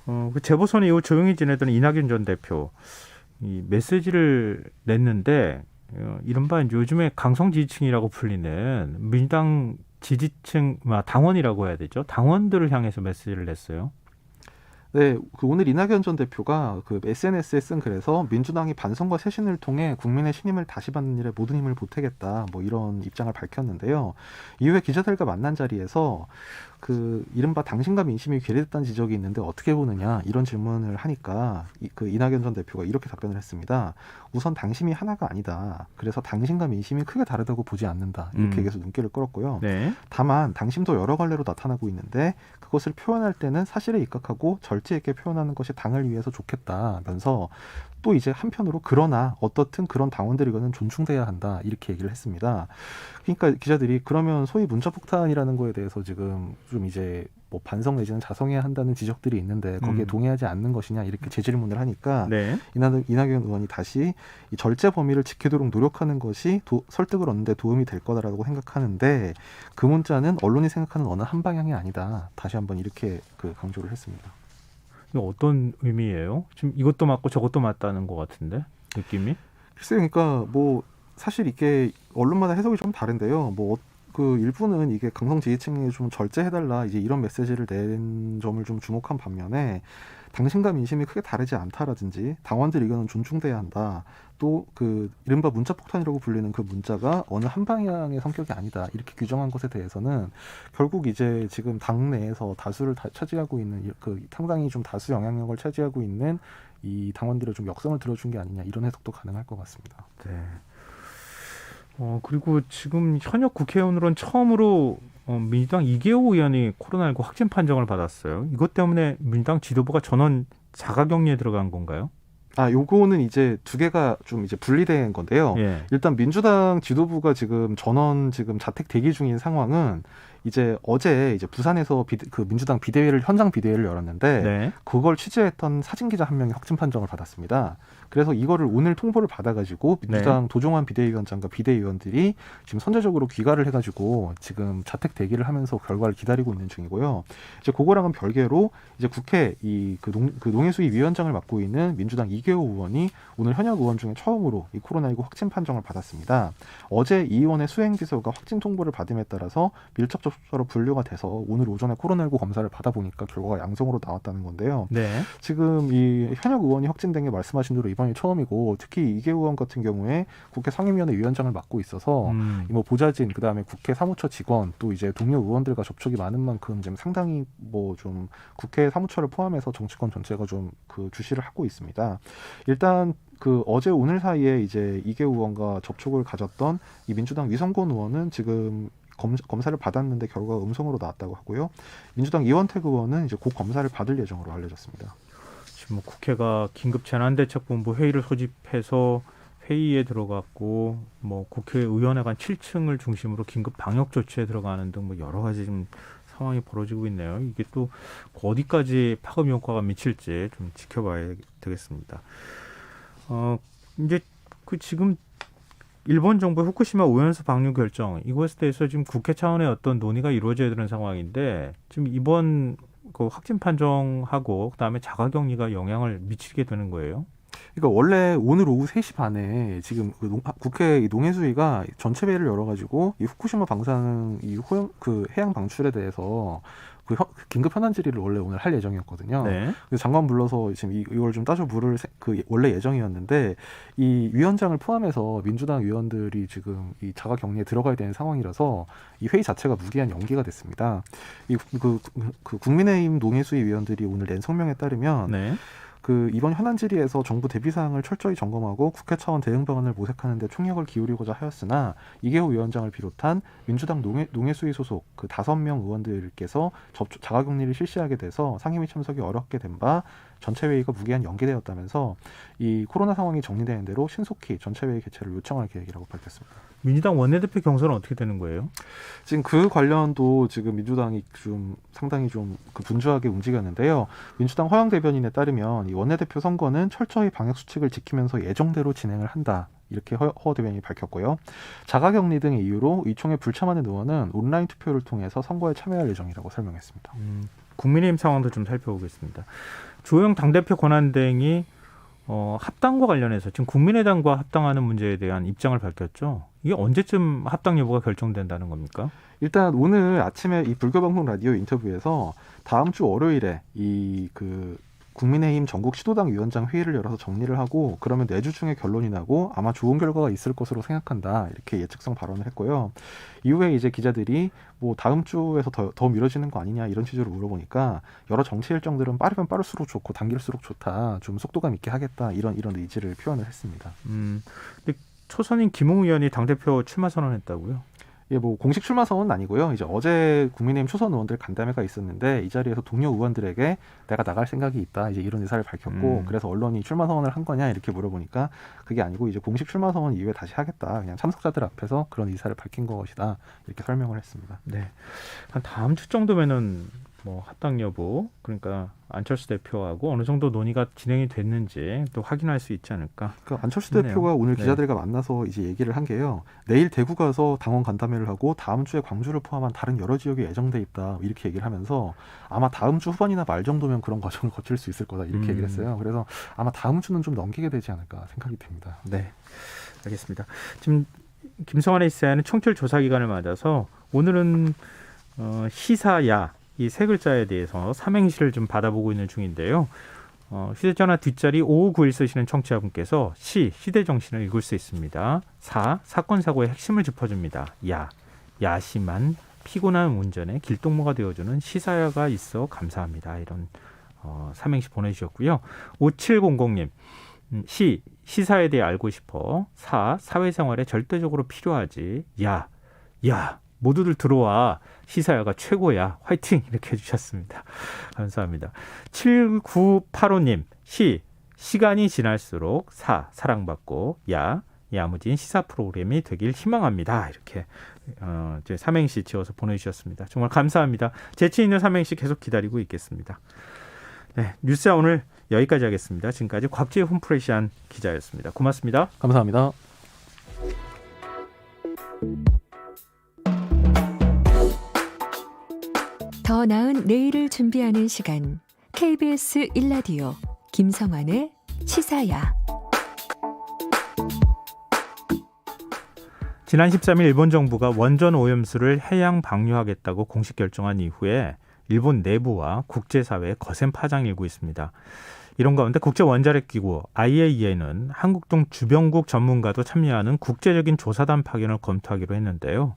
B: 그 재보선 이후 조용히 지내던 이낙연 전 대표 이 메시지를 냈는데 이른바 요즘에 강성 지지층이라고 불리는 민주당 지지층 당원이라고 해야 되죠. 당원들을 향해서 메시지를 냈어요.
D: 네, 그 오늘 이낙연 전 대표가 그 SNS에 쓴 글에서 민주당이 반성과 쇄신을 통해 국민의 신임을 다시 받는 일에 모든 힘을 보태겠다 뭐 이런 입장을 밝혔는데요. 이후에 기자들과 만난 자리에서 그 이른바 당신과 민심이 괴리됐다는 지적이 있는데 어떻게 보느냐 이런 질문을 하니까 그 이낙연 전 대표가 이렇게 답변을 했습니다. 우선 당심이 하나가 아니다. 그래서 당신과 민심이 크게 다르다고 보지 않는다. 이렇게 얘기해서 눈길을 끌었고요.
B: 네.
D: 다만 당심도 여러 갈래로 나타나고 있는데 그것을 표현할 때는 사실에 입각하고 절제 있게 표현하는 것이 당을 위해서 좋겠다면서 또 이제 한편으로 그러나 어떻든 그런 당원들이거는 존중돼야 한다 이렇게 얘기를 했습니다. 그러니까 기자들이 그러면 소위 문자폭탄이라는 거에 대해서 지금 좀 이제 뭐 반성 내지는 자성해야 한다는 지적들이 있는데 거기에 동의하지 않는 것이냐 이렇게 재질문을 하니까
B: 네.
D: 이낙연 의원이 다시 이 절제 범위를 지키도록 노력하는 것이 설득을 얻는 데 도움이 될 거다라고 생각하는데 그 문자는 언론이 생각하는 어느 한 방향이 아니다. 다시 한번 이렇게 강조를 했습니다.
B: 이거 어떤 의미예요? 지금 이것도 맞고 저것도 맞다는 것 같은데 느낌이?
D: 글쎄요, 그러니까 뭐 사실 이게 언론마다 해석이 좀 다른데요. 뭐 그 일부는 이게 강성 지지층에 좀 절제해달라 이제 이런 메시지를 낸 점을 좀 주목한 반면에 당신과 민심이 크게 다르지 않다라든지 당원들 의견은 존중돼야 한다. 또 그 이른바 문자폭탄이라고 불리는 그 문자가 어느 한 방향의 성격이 아니다. 이렇게 규정한 것에 대해서는 결국 이제 지금 당 내에서 다수를 차지하고 있는 그 상당히 좀 다수 영향력을 차지하고 있는 이 당원들의 좀 역성을 들어준 게 아니냐 이런 해석도 가능할 것 같습니다.
B: 네. 그리고 지금 현역 국회의원으로는 처음으로 민주당 이계호 의원이 코로나19 확진 판정을 받았어요. 이것 때문에 민주당 지도부가 전원 자가격리에 들어간 건가요?
D: 요거는 이제 두 개가 좀 이제 분리된 건데요.
B: 예.
D: 일단 민주당 지도부가 지금 전원 지금 자택 대기 중인 상황은 이제 어제 이제 부산에서 그 민주당 비대위를 현장 비대위를 열었는데
B: 네.
D: 그걸 취재했던 사진 기자 한 명이 확진 판정을 받았습니다. 그래서 이거를 오늘 통보를 받아가지고 민주당 도종환 비대위원장과 비대위원들이 지금 선제적으로 귀가를 해가지고 지금 자택 대기를 하면서 결과를 기다리고 있는 중이고요. 이제 그거랑은 별개로 이제 국회 그 농해수위 위원장을 맡고 있는 민주당 이계호 의원이 오늘 현역 의원 중에 처음으로 이 코로나19 확진 판정을 받았습니다. 어제 이 의원의 수행지서가 확진 통보를 받음에 따라서 밀접 접촉자로 분류가 돼서 오늘 오전에 코로나19 검사를 받아보니까 결과가 양성으로 나왔다는 건데요.
B: 네.
D: 지금 이 현역 의원이 확진된 게 말씀하신 대로 이번이 처음이고 특히 이계호 의원 같은 경우에 국회 상임위원회 위원장을 맡고 있어서 뭐 보좌진 그다음에 국회 사무처 직원 또 이제 동료 의원들과 접촉이 많은 만큼 지금 상당히 뭐 좀 국회 사무처를 포함해서 정치권 전체가 좀 그 주시를 하고 있습니다. 일단 그 어제 오늘 사이에 이제 이계호 의원과 접촉을 가졌던 이 민주당 위성권 의원은 지금 검사를 받았는데 결과가 음성으로 나왔다고 하고요. 민주당 이원택 의원은 이제 곧 검사를 받을 예정으로 알려졌습니다.
B: 지금 뭐 국회가 긴급 재난대책본부 회의를 소집해서 회의에 들어갔고 뭐 국회의원회관 7층을 중심으로 긴급 방역 조치에 들어가는 등 뭐 여러 가지 좀 상황이 벌어지고 있네요. 이게 또 어디까지 파급 효과가 미칠지 좀 지켜봐야 되겠습니다. 이제 그 지금 일본 정부의 후쿠시마 오염수 방류 결정 이것에 대해서 지금 국회 차원의 어떤 논의가 이루어져야 되는 상황인데 지금 이번 그 확진 판정하고 그다음에 자가격리가 영향을 미치게 되는 거예요.
D: 그러니까 원래 오늘 오후 3시 반에 지금 국회 이 농해수위가 전체 회의를 열어가지고 이 후쿠시마 방사능 그 해양 방출에 대해서 그 긴급 현안 질의를 원래 오늘 할 예정이었거든요.
B: 네.
D: 그래서 장관 불러서 지금 이걸 좀 따져 물을 그 원래 예정이었는데 이 위원장을 포함해서 민주당 의원들이 지금 이 자가격리에 들어가야 되는 상황이라서 이 회의 자체가 무기한 연기가 됐습니다. 그 국민의힘 농해수위 위원들이 오늘 낸 성명에 따르면.
B: 네.
D: 그 이번 현안 질의에서 정부 대비 사항을 철저히 점검하고 국회 차원 대응 방안을 모색하는 데 총력을 기울이고자 하였으나 이계호 위원장을 비롯한 민주당 농해수위 소속 그 5명 의원들께서 자가격리를 실시하게 돼서 상임위 참석이 어렵게 된 바 전체 회의가 무기한 연기되었다면서 이 코로나 상황이 정리되는 대로 신속히 전체 회의 개최를 요청할 계획이라고 밝혔습니다.
B: 민주당 원내대표 경선은 어떻게 되는 거예요?
D: 지금 그 관련도 지금 민주당이 좀 상당히 좀 그 분주하게 움직였는데요. 민주당 허영 대변인에 따르면 이 원내대표 선거는 철저히 방역 수칙을 지키면서 예정대로 진행을 한다. 이렇게 허 대변인이 밝혔고요. 자가격리 등의 이유로 의총에 불참하는 의원은 온라인 투표를 통해서 선거에 참여할 예정이라고 설명했습니다.
B: 국민의힘 상황도 좀 살펴보겠습니다. 주호영 당대표 권한대행이 합당과 관련해서 지금 국민의당과 합당하는 문제에 대한 입장을 밝혔죠. 이게 언제쯤 합당 여부가 결정된다는 겁니까?
D: 일단 오늘 아침에 이 불교방송 라디오 인터뷰에서 다음 주 월요일에 국민의힘 전국 시도당 위원장 회의를 열어서 정리를 하고 그러면 내주 중에 결론이 나고 아마 좋은 결과가 있을 것으로 생각한다 이렇게 예측성 발언을 했고요. 이후에 이제 기자들이 뭐 다음 주에서 더 미뤄지는 거 아니냐 이런 취지로 물어보니까 여러 정치 일정들은 빠르면 빠를수록 좋고 당길수록 좋다 좀 속도감 있게 하겠다 이런 의지를 표현을 했습니다.
B: 근데 초선인 김웅 의원이 당대표 출마 선언했다고요?
D: 예, 뭐 공식 출마 선언은 아니고요. 이제 어제 국민의힘 초선 의원들 간담회가 있었는데 이 자리에서 동료 의원들에게 내가 나갈 생각이 있다. 이제 이런 의사를 밝혔고 그래서 언론이 출마 선언을 한 거냐 이렇게 물어보니까 그게 아니고 이제 공식 출마 선언 이후에 다시 하겠다. 그냥 참석자들 앞에서 그런 의사를 밝힌 것이다. 이렇게 설명을 했습니다.
B: 네. 한 다음 주 정도면은 뭐 합당 여부 그러니까 안철수 대표하고 어느 정도 논의가 진행이 됐는지 또 확인할 수 있지 않을까.
D: 그러니까 안철수
B: 싶네요.
D: 대표가 오늘
B: 네.
D: 기자들과 만나서 이제 얘기를 한 게요. 내일 대구 가서 당원 간담회를 하고 다음 주에 광주를 포함한 다른 여러 지역에 예정돼 있다 이렇게 얘기를 하면서 아마 다음 주 후반이나 말 정도면 그런 과정을 거칠 수 있을 거다 이렇게 얘기를 했어요. 그래서 아마 다음 주는 좀 넘기게 되지 않을까 생각이 듭니다.
B: 네, 알겠습니다. 지금 김성환의 시사회는 청취율 조사 기간을 맞아서 오늘은 시사야 이 세 글자에 대해서 삼행시를 좀 받아보고 있는 중인데요. 휴대전화 뒷자리 5591 쓰시는 청취자분께서 시대 정신을 읽을 수 있습니다. 사건 사고의 핵심을 짚어줍니다. 야심한 피곤한 운전에 길동무가 되어주는 시사야가 있어 감사합니다. 이런 삼행시 보내주셨고요. 5700님 시사에 대해 알고 싶어. 사회생활에 절대적으로 필요하지. 야 모두들 들어와. 시사야가 최고야. 화이팅! 이렇게 해주셨습니다. 감사합니다. 7985님 시간이 지날수록 사랑받고 야무진 시사 프로그램이 되길 희망합니다. 이렇게 삼행시 지어서 보내주셨습니다. 정말 감사합니다. 재치 있는 삼행시 계속 기다리고 있겠습니다. 네, 뉴스야 오늘 여기까지 하겠습니다. 지금까지 곽지혜 홈프레시안 기자였습니다. 고맙습니다.
D: 감사합니다.
C: 더 나은 내일을 준비하는 시간 KBS 1라디오 김성환의 시사야.
B: 지난 13일 일본 정부가 원전 오염수를 해양 방류하겠다고 공식 결정한 이후에 일본 내부와 국제사회에 거센 파장이 일고 있습니다. 이런 가운데 국제원자력기구 IAEA는 한국 등 주변국 전문가도 참여하는 국제적인 조사단 파견을 검토하기로 했는데요.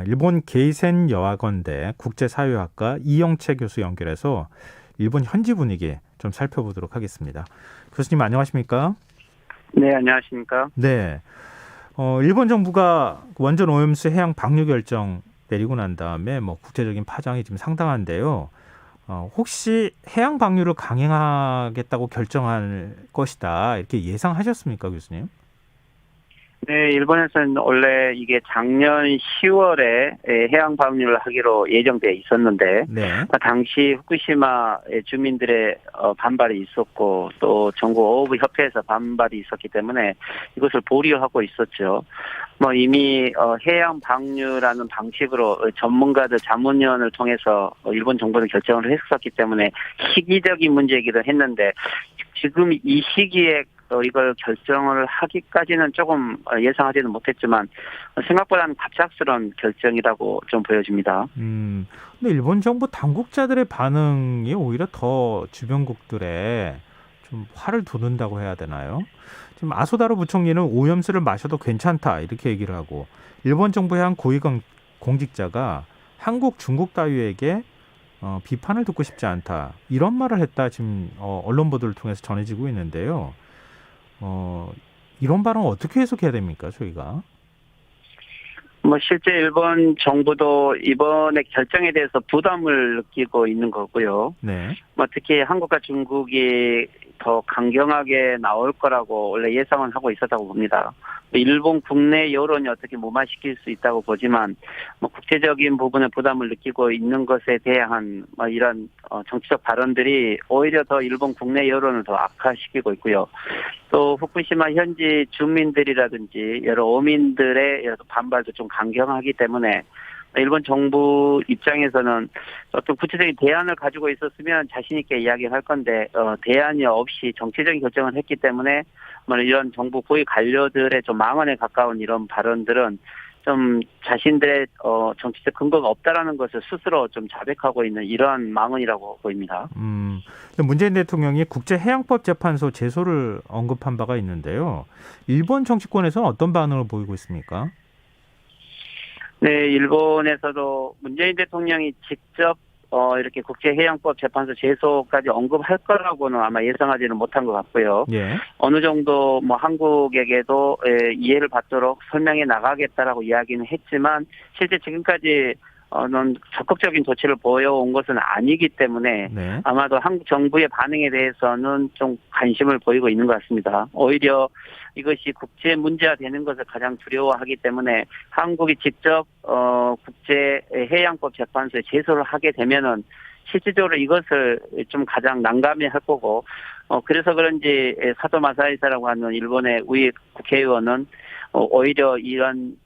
B: 일본 게이센 여학원대 국제사회학과 이영채 교수 연결해서 일본 현지 분위기 좀 살펴보도록 하겠습니다. 교수님 안녕하십니까?
E: 네, 안녕하십니까?
B: 네. 일본 정부가 원전 오염수 해양 방류 결정 내리고 난 다음에 뭐 국제적인 파장이 지금 상당한데요. 혹시 해양 방류를 강행하겠다고 결정할 것이다 이렇게 예상하셨습니까, 교수님?
E: 네, 일본에서는 원래 이게 작년 10월에 해양 방류를 하기로 예정돼 있었는데
B: 네.
E: 당시 후쿠시마 주민들의 반발이 있었고 또 전국 어업협회에서 반발이 있었기 때문에 이것을 보류하고 있었죠. 뭐 이미 해양 방류라는 방식으로 전문가들 자문위원을 통해서 일본 정부는 결정을 했었기 때문에 시기적인 문제이기도 했는데 지금 이 시기에 이걸 결정을 하기까지는 조금 예상하지는 못했지만 생각보다는 갑작스러운 결정이라고 좀 보여집니다.
B: 근데 일본 정부 당국자들의 반응이 오히려 더 주변국들에 좀 화를 돋는다고 해야 되나요? 지금 아소다로 부총리는 오염수를 마셔도 괜찮다 이렇게 얘기를 하고 일본 정부의 한 고위 공직자가 한국, 중국 따위에게 비판을 듣고 싶지 않다 이런 말을 했다 지금 언론 보도를 통해서 전해지고 있는데요. 이런 발언 어떻게 해석해야 됩니까, 저희가?
E: 뭐 실제 일본 정부도 이번에 결정에 대해서 부담을 느끼고 있는 거고요.
B: 네.
E: 뭐 특히 한국과 중국이 더 강경하게 나올 거라고 원래 예상은 하고 있었다고 봅니다. 일본 국내 여론이 어떻게 무마시킬 수 있다고 보지만 뭐 국제적인 부분에 부담을 느끼고 있는 것에 대한 뭐 이런 정치적 발언들이 오히려 더 일본 국내 여론을 더 악화시키고 있고요. 또 후쿠시마 현지 주민들이라든지 여러 어민들의 여러 반발도 좀 강경하기 때문에 일본 정부 입장에서는 어떤 구체적인 대안을 가지고 있었으면 자신 있게 이야기할 건데 대안이 없이 정치적인 결정을 했기 때문에 뭐 이런 정부 고위 관료들의 좀 망언에 가까운 이런 발언들은 좀 자신들의 정치적 근거가 없다라는 것을 스스로 좀 자백하고 있는 이러한 망언이라고 보입니다.
B: 문재인 대통령이 국제해양법재판소 제소를 언급한 바가 있는데요. 일본 정치권에서는 어떤 반응을 보이고 있습니까?
E: 네, 일본에서도 문재인 대통령이 직접 이렇게 국제해양법 재판소 제소까지 언급할 거라고는 아마 예상하지는 못한 것 같고요.
B: 예.
E: 어느 정도 뭐 한국에게도 이해를 받도록 설명해 나가겠다라고 이야기는 했지만 실제 지금까지 는 적극적인 조치를 보여온 것은 아니기 때문에
B: 네.
E: 아마도 한국 정부의 반응에 대해서는 좀 관심을 보이고 있는 것 같습니다. 오히려 이것이 국제 문제화 되는 것을 가장 두려워하기 때문에 한국이 직접 국제해양법 재판소에 제소를 하게 되면은 실질적으로 이것을 좀 가장 난감해할 거고 그래서 그런지 사토 마사이사라고 하는 일본의 우익 국회의원은 오히려 이런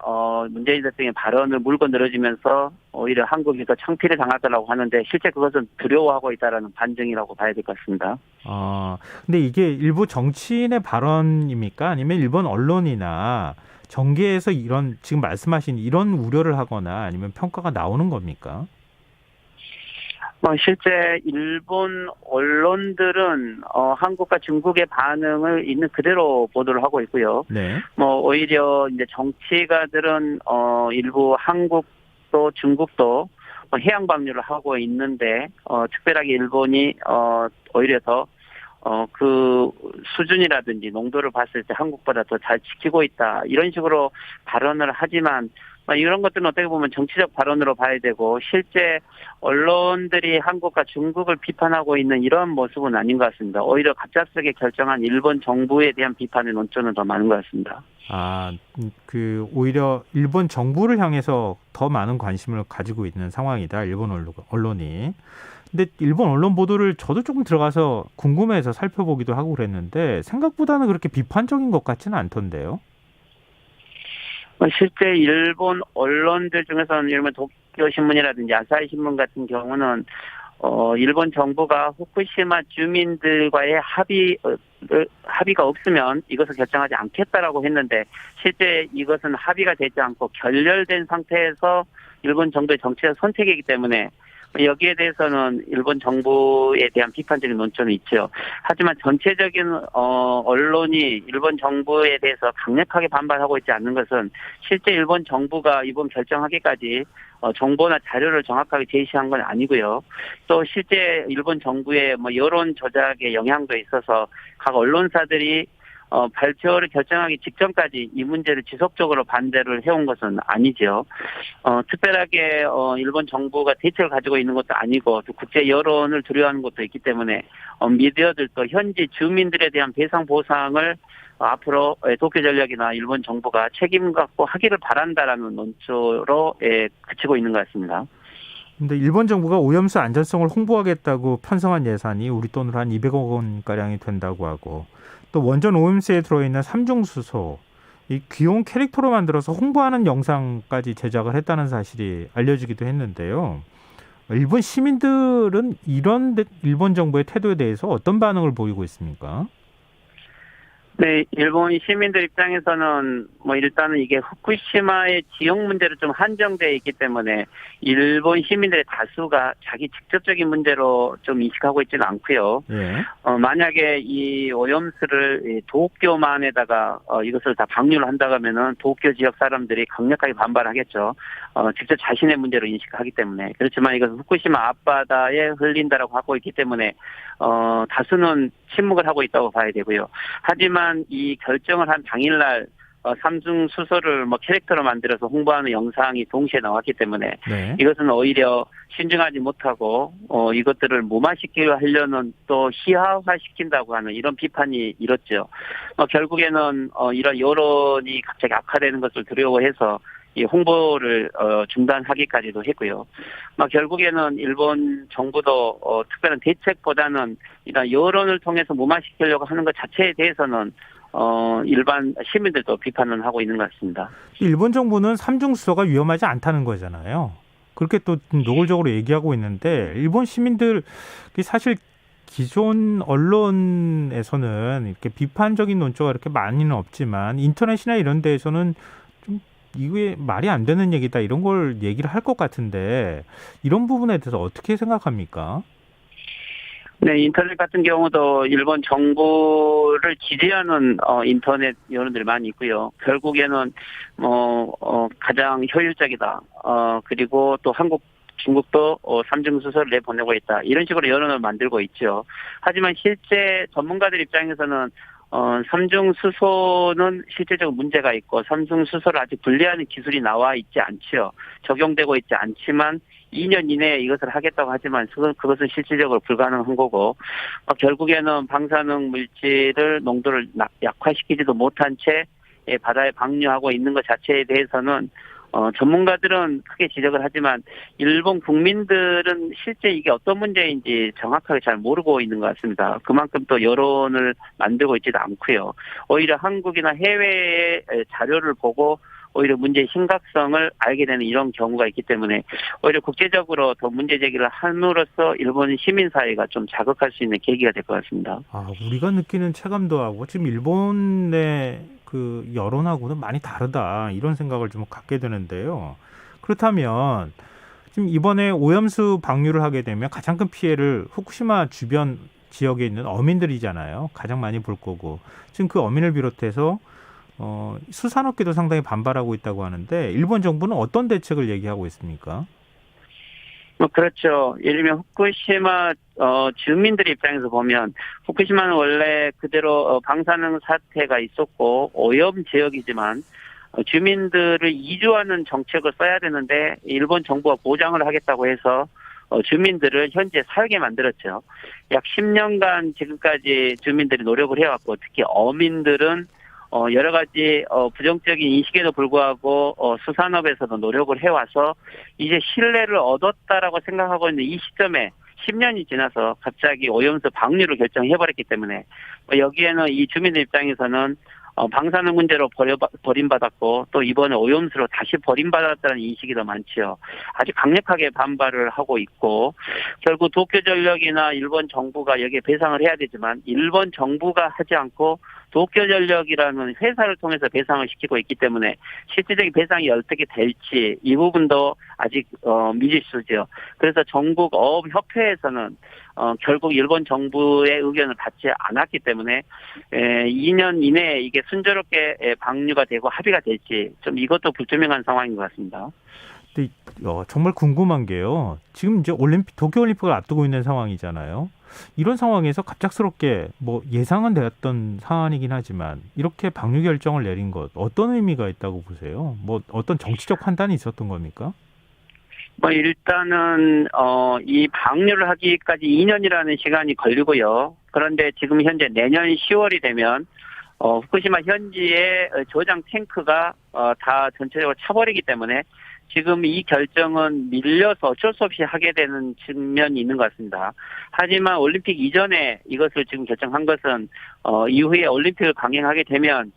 E: 문재인 대통령의 발언을 물고 늘어지면서 오히려 한국이 더 창피를 당할 거라고 하는데 실제 그것은 두려워하고 있다라는 반증이라고 봐야 될 것 같습니다.
B: 근데 이게 일부 정치인의 발언입니까? 아니면 일본 언론이나 정계에서 이런 지금 말씀하신 이런 우려를 하거나 아니면 평가가 나오는 겁니까?
E: 실제 일본 언론들은 한국과 중국의 반응을 있는 그대로 보도를 하고 있고요.
B: 네.
E: 오히려 이제 정치가들은 일부 한국도 중국도 해양 방류를 하고 있는데 특별하게 일본이 오히려 더 그 수준이라든지 농도를 봤을 때 한국보다 더 잘 지키고 있다 이런 식으로 발언을 하지만 이런 것들은 어떻게 보면 정치적 발언으로 봐야 되고 실제 언론들이 한국과 중국을 비판하고 있는 이런 모습은 아닌 것 같습니다. 오히려 갑작스럽게 결정한 일본 정부에 대한 비판의 논조는 더 많은 것 같습니다.
B: 오히려 일본 정부를 향해서 더 많은 관심을 가지고 있는 상황이다. 일본 언론이. 근데 일본 언론 보도를 저도 조금 들어가서 궁금해서 살펴보기도 하고 그랬는데 생각보다는 그렇게 비판적인 것 같지는 않던데요.
E: 실제 일본 언론들 중에서는 일본 도쿄 신문이라든지 아사히 신문 같은 경우는 일본 정부가 후쿠시마 주민들과의 합의가 없으면 이것을 결정하지 않겠다라고 했는데 실제 이것은 합의가 되지 않고 결렬된 상태에서 일본 정부의 정치적 선택이기 때문에 여기에 대해서는 일본 정부에 대한 비판적인 논조는 있죠. 하지만 전체적인 언론이 일본 정부에 대해서 강력하게 반발하고 있지 않는 것은 실제 일본 정부가 이번 결정하기까지 정보나 자료를 정확하게 제시한 건 아니고요. 또 실제 일본 정부의 여론 조작의 영향도 있어서 각 언론사들이 발표를 결정하기 직전까지 이 문제를 지속적으로 반대를 해온 것은 아니죠. 특별하게 일본 정부가 대책을 가지고 있는 것도 아니고 또 국제 여론을 두려워하는 것도 있기 때문에 미디어들도 현지 주민들에 대한 배상 보상을 앞으로 도쿄전력이나 일본 정부가 책임 갖고 하기를 바란다라는 논조로 그치고 있는 것 같습니다.
B: 근데 일본 정부가 오염수 안전성을 홍보하겠다고 편성한 예산이 우리 돈으로 한 200억 원가량이 된다고 하고, 또 원전 오염수에 들어있는 삼중수소, 이 귀여운 캐릭터로 만들어서 홍보하는 영상까지 제작을 했다는 사실이 알려지기도 했는데요. 일본 시민들은 이런 일본 정부의 태도에 대해서 어떤 반응을 보이고 있습니까?
E: 네, 일본 시민들 입장에서는 일단은 이게 후쿠시마의 지역 문제로 좀 한정되어 있기 때문에 일본 시민들의 다수가 자기 직접적인 문제로 좀 인식하고 있지는 않고요.
B: 예.
E: 만약에 이 오염수를 도쿄만에다가 이것을 다 방류를 한다고 하면은 도쿄 지역 사람들이 강력하게 반발하겠죠. 직접 자신의 문제로 인식하기 때문에. 그렇지만 이것은 후쿠시마 앞바다에 흘린다라고 하고 있기 때문에 다수는 침묵을 하고 있다고 봐야 되고요. 하지만 이 결정을 한 당일날 삼중 수소를 캐릭터로 만들어서 홍보하는 영상이 동시에 나왔기 때문에
B: 네.
E: 이것은 오히려 신중하지 못하고 이것들을 무마시키려 하려는 또 희화화시킨다고 하는 이런 비판이 일었죠. 결국에는 이런 여론이 갑자기 악화되는 것을 두려워해서 이 홍보를 중단하기까지도 했고요. 결국에는 일본 정부도 특별한 대책보다는 이런 여론을 통해서 무마시키려고 하는 것 자체에 대해서는 일반 시민들도 비판을 하고 있는 것 같습니다.
B: 일본 정부는 삼중수소가 위험하지 않다는 거잖아요. 그렇게 또 노골적으로 얘기하고 있는데, 일본 시민들 사실 기존 언론에서는 이렇게 비판적인 논조가 이렇게 많이는 없지만 인터넷이나 이런 데에서는 좀 이게 말이 안 되는 얘기다 이런 걸 얘기를 할 것 같은데, 이런 부분에 대해서 어떻게 생각합니까?
E: 네, 인터넷 같은 경우도 일본 정부를 지지하는 인터넷 여론들이 많이 있고요. 결국에는 가장 효율적이다. 그리고 또 중국도 삼중수소를 내보내고 있다. 이런 식으로 여론을 만들고 있죠. 하지만 실제 전문가들 입장에서는 삼중수소는 실제적으로 문제가 있고 삼중수소를 아직 분리하는 기술이 나와 있지 않죠. 적용되고 있지 않지만 2년 이내에 이것을 하겠다고 하지만 그것은 실질적으로 불가능한 거고 결국에는 방사능 물질을 농도를 약화시키지도 못한 채 바다에 방류하고 있는 것 자체에 대해서는 전문가들은 크게 지적을 하지만 일본 국민들은 실제 이게 어떤 문제인지 정확하게 잘 모르고 있는 것 같습니다. 그만큼 또 여론을 만들고 있지도 않고요. 오히려 한국이나 해외의 자료를 보고 오히려 문제의 심각성을 알게 되는 이런 경우가 있기 때문에 오히려 국제적으로 더 문제 제기를 함으로써 일본 시민사회가 좀 자극할 수 있는 계기가 될 것 같습니다.
B: 우리가 느끼는 체감도하고 지금 일본의 그 여론하고는 많이 다르다 이런 생각을 좀 갖게 되는데요. 그렇다면 지금 이번에 오염수 방류를 하게 되면 가장 큰 피해를 후쿠시마 주변 지역에 있는 어민들이잖아요. 가장 많이 볼 거고 지금 그 어민을 비롯해서 수산업계도 상당히 반발하고 있다고 하는데 일본 정부는 어떤 대책을 얘기하고 있습니까?
E: 그렇죠. 예를 들면 후쿠시마 주민들 입장에서 보면 후쿠시마는 원래 그대로 방사능 사태가 있었고 오염 지역이지만 주민들을 이주하는 정책을 써야 되는데 일본 정부가 보장을 하겠다고 해서 주민들을 현재 살게 만들었죠. 약 10년간 지금까지 주민들이 노력을 해왔고 특히 어민들은 여러 가지 부정적인 인식에도 불구하고 수산업에서도 노력을 해와서 이제 신뢰를 얻었다라고 생각하고 있는 이 시점에 10년이 지나서 갑자기 오염수 방류를 결정해버렸기 때문에 여기에는 이 주민들 입장에서는 방사능 문제로 버림받았고 또 이번에 오염수로 다시 버림받았다는 인식이 더 많지요. 아주 강력하게 반발을 하고 있고 결국 도쿄전력이나 일본 정부가 여기에 배상을 해야 되지만 일본 정부가 하지 않고 도쿄전력이라는 회사를 통해서 배상을 시키고 있기 때문에 실질적인 배상이 어떻게 될지 이 부분도 아직 미지수죠. 그래서 전국 어업협회에서는 결국 일본 정부의 의견을 받지 않았기 때문에 2년 이내에 이게 순조롭게 방류가 되고 합의가 될지 좀 이것도 불투명한 상황인 것 같습니다.
B: 근데 정말 궁금한 게요. 지금 이제 도쿄올림픽을 앞두고 있는 상황이잖아요. 이런 상황에서 갑작스럽게 예상은 되었던 사안이긴 하지만 이렇게 방류 결정을 내린 것 어떤 의미가 있다고 보세요? 어떤 정치적 판단이 있었던 겁니까?
E: 일단은 이 방류를 하기까지 2년이라는 시간이 걸리고요. 그런데 지금 현재 내년 10월이 되면 후쿠시마 현지의 저장 탱크가 다 전체적으로 차버리기 때문에 지금 이 결정은 밀려서 어쩔 수 없이 하게 되는 측면이 있는 것 같습니다. 하지만 올림픽 이전에 이것을 지금 결정한 것은 이후에 올림픽을 강행하게 되면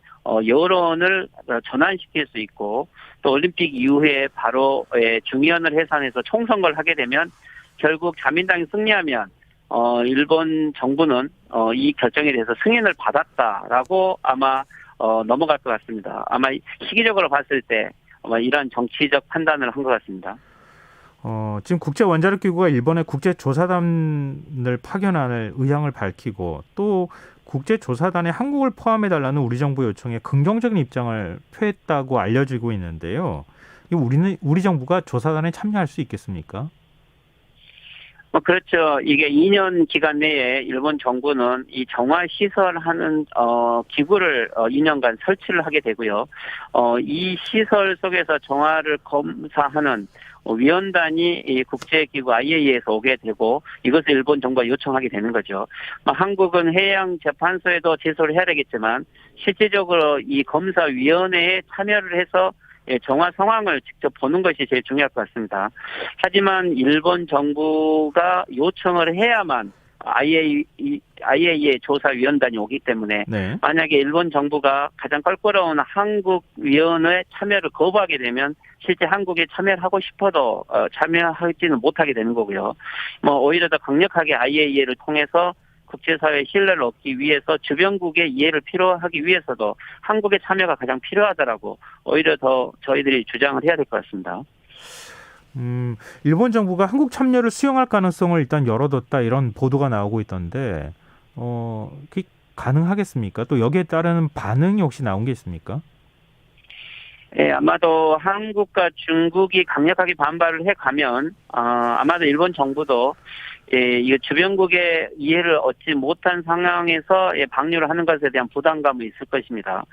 E: 여론을 전환시킬 수 있고 또 올림픽 이후에 바로 중의원을 해산해서 총선거를 하게 되면 결국 자민당이 승리하면 일본 정부는 이 결정에 대해서 승인을 받았다라고 아마 넘어갈 것 같습니다. 아마 시기적으로 봤을 때 아마 이러한 정치적 판단을 한 것 같습니다.
B: 지금 국제원자력기구가 일본의 국제조사단을 파견할 의향을 밝히고 또 국제조사단에 한국을 포함해달라는 우리 정부 요청에 긍정적인 입장을 표했다고 알려지고 있는데요. 우리 정부가 조사단에 참여할 수 있겠습니까?
E: 그렇죠. 이게 2년 기간 내에 일본 정부는 이 정화 시설하는 기구를 2년간 설치를 하게 되고요. 이 시설 속에서 정화를 검사하는 위원단이 이 국제기구 IAEA에서 오게 되고 이것을 일본 정부가 요청하게 되는 거죠. 한국은 해양재판소에도 제소를 해야 되겠지만 실질적으로 이 검사위원회에 참여를 해서 정화 상황을 직접 보는 것이 제일 중요할 것 같습니다. 하지만 일본 정부가 요청을 해야만 IAEA 조사위원단이 오기 때문에
B: 네.
E: 만약에 일본 정부가 가장 껄끄러운 한국위원회 참여를 거부하게 되면 실제 한국에 참여를 하고 싶어도 참여하지는 못하게 되는 거고요. 오히려 더 강력하게 IAEA를 통해서 국제사회의 신뢰를 얻기 위해서 주변국의 이해를 필요하기 위해서도 한국의 참여가 가장 필요하다라고 오히려 더 저희들이 주장을 해야 될 것 같습니다.
B: 일본 정부가 한국 참여를 수용할 가능성을 일단 열어뒀다 이런 보도가 나오고 있던데 그게 가능하겠습니까? 또 여기에 따르는 반응이 혹시 나온 게 있습니까?
E: 예, 아마도 한국과 중국이 강력하게 반발을 해가면 아마도 일본 정부도 이 주변국의 이해를 얻지 못한 상황에서 방류를 하는 것에 대한 부담감이 있을 것입니다.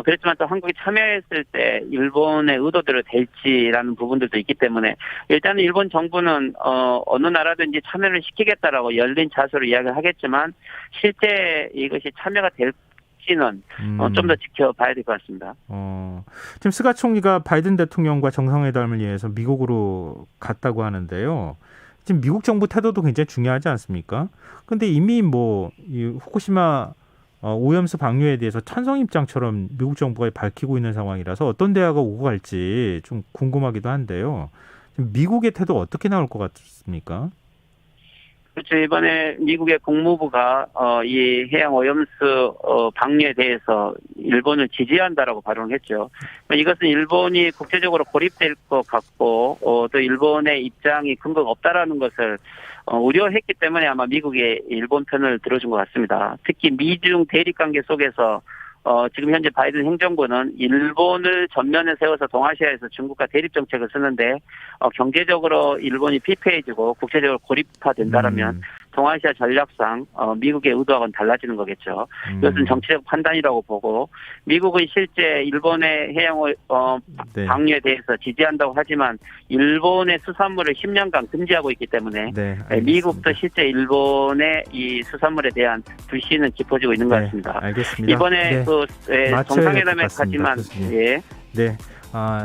E: 그렇지만 또 한국이 참여했을 때 일본의 의도대로 될지라는 부분들도 있기 때문에 일단은 일본 정부는 어느 나라든지 참여를 시키겠다라고 열린 자세로 이야기를 하겠지만 실제 이것이 참여가 될지는 좀 더 지켜봐야 될 것 같습니다.
B: 지금 스가 총리가 바이든 대통령과 정상회담을 위해서 미국으로 갔다고 하는데요. 지금 미국 정부 태도도 굉장히 중요하지 않습니까? 근데 이미 이 후쿠시마 오염수 방류에 대해서 찬성 입장처럼 미국 정부가 밝히고 있는 상황이라서 어떤 대화가 오고 갈지 좀 궁금하기도 한데요. 지금 미국의 태도 어떻게 나올 것 같습니까?
E: 그렇죠. 이번에 미국의 국무부가 이 해양 오염수 방류에 대해서 일본을 지지한다라고 발언을 했죠. 이것은 일본이 국제적으로 고립될 것 같고 또 일본의 입장이 근거가 없다라는 것을 우려했기 때문에 아마 미국의 일본 편을 들어준 것 같습니다. 특히 미중 대립 관계 속에서 지금 현재 바이든 행정부는 일본을 전면에 세워서 동아시아에서 중국과 대립 정책을 쓰는데 경제적으로 일본이 피폐해지고 국제적으로 고립화된다라면 동아시아 전략상 미국의 의도와는 달라지는 거겠죠. 이것은 정치적 판단이라고 보고 미국은 실제 일본의 해양
B: 네.
E: 방류에 대해서 지지한다고 하지만 일본의 수산물을 10년간 금지하고 있기 때문에
B: 네,
E: 미국도 실제 일본의 이 수산물에 대한 불신은 깊어지고 있는 것 같습니다.
B: 알겠습니다.
E: 이번에 정상회담에 가지만 예.
B: 네,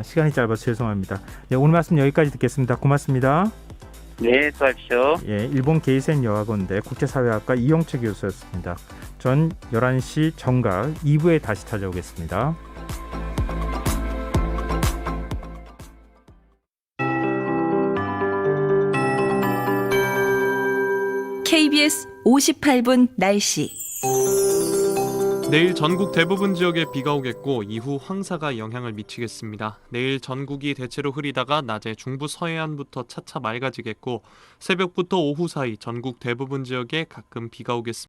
B: 시간이 짧아서 죄송합니다. 네, 오늘 말씀 여기까지 듣겠습니다. 고맙습니다.
E: 네, 수고하십시오.
B: 예, 일본 게이센 여학원대 국제사회학과 이용채 교수였습니다. 전 11시 정각 2부에 다시 찾아오겠습니다.
F: KBS 58분 날씨.
G: 내일 전국 대부분 지역에 비가 오겠고 이후 황사가 영향을 미치겠습니다. 내일 전국이 대체로 흐리다가 낮에 중부 서해안부터 차차 맑아지겠고 새벽부터 오후 사이 전국 대부분 지역에 가끔 비가 오겠습니다.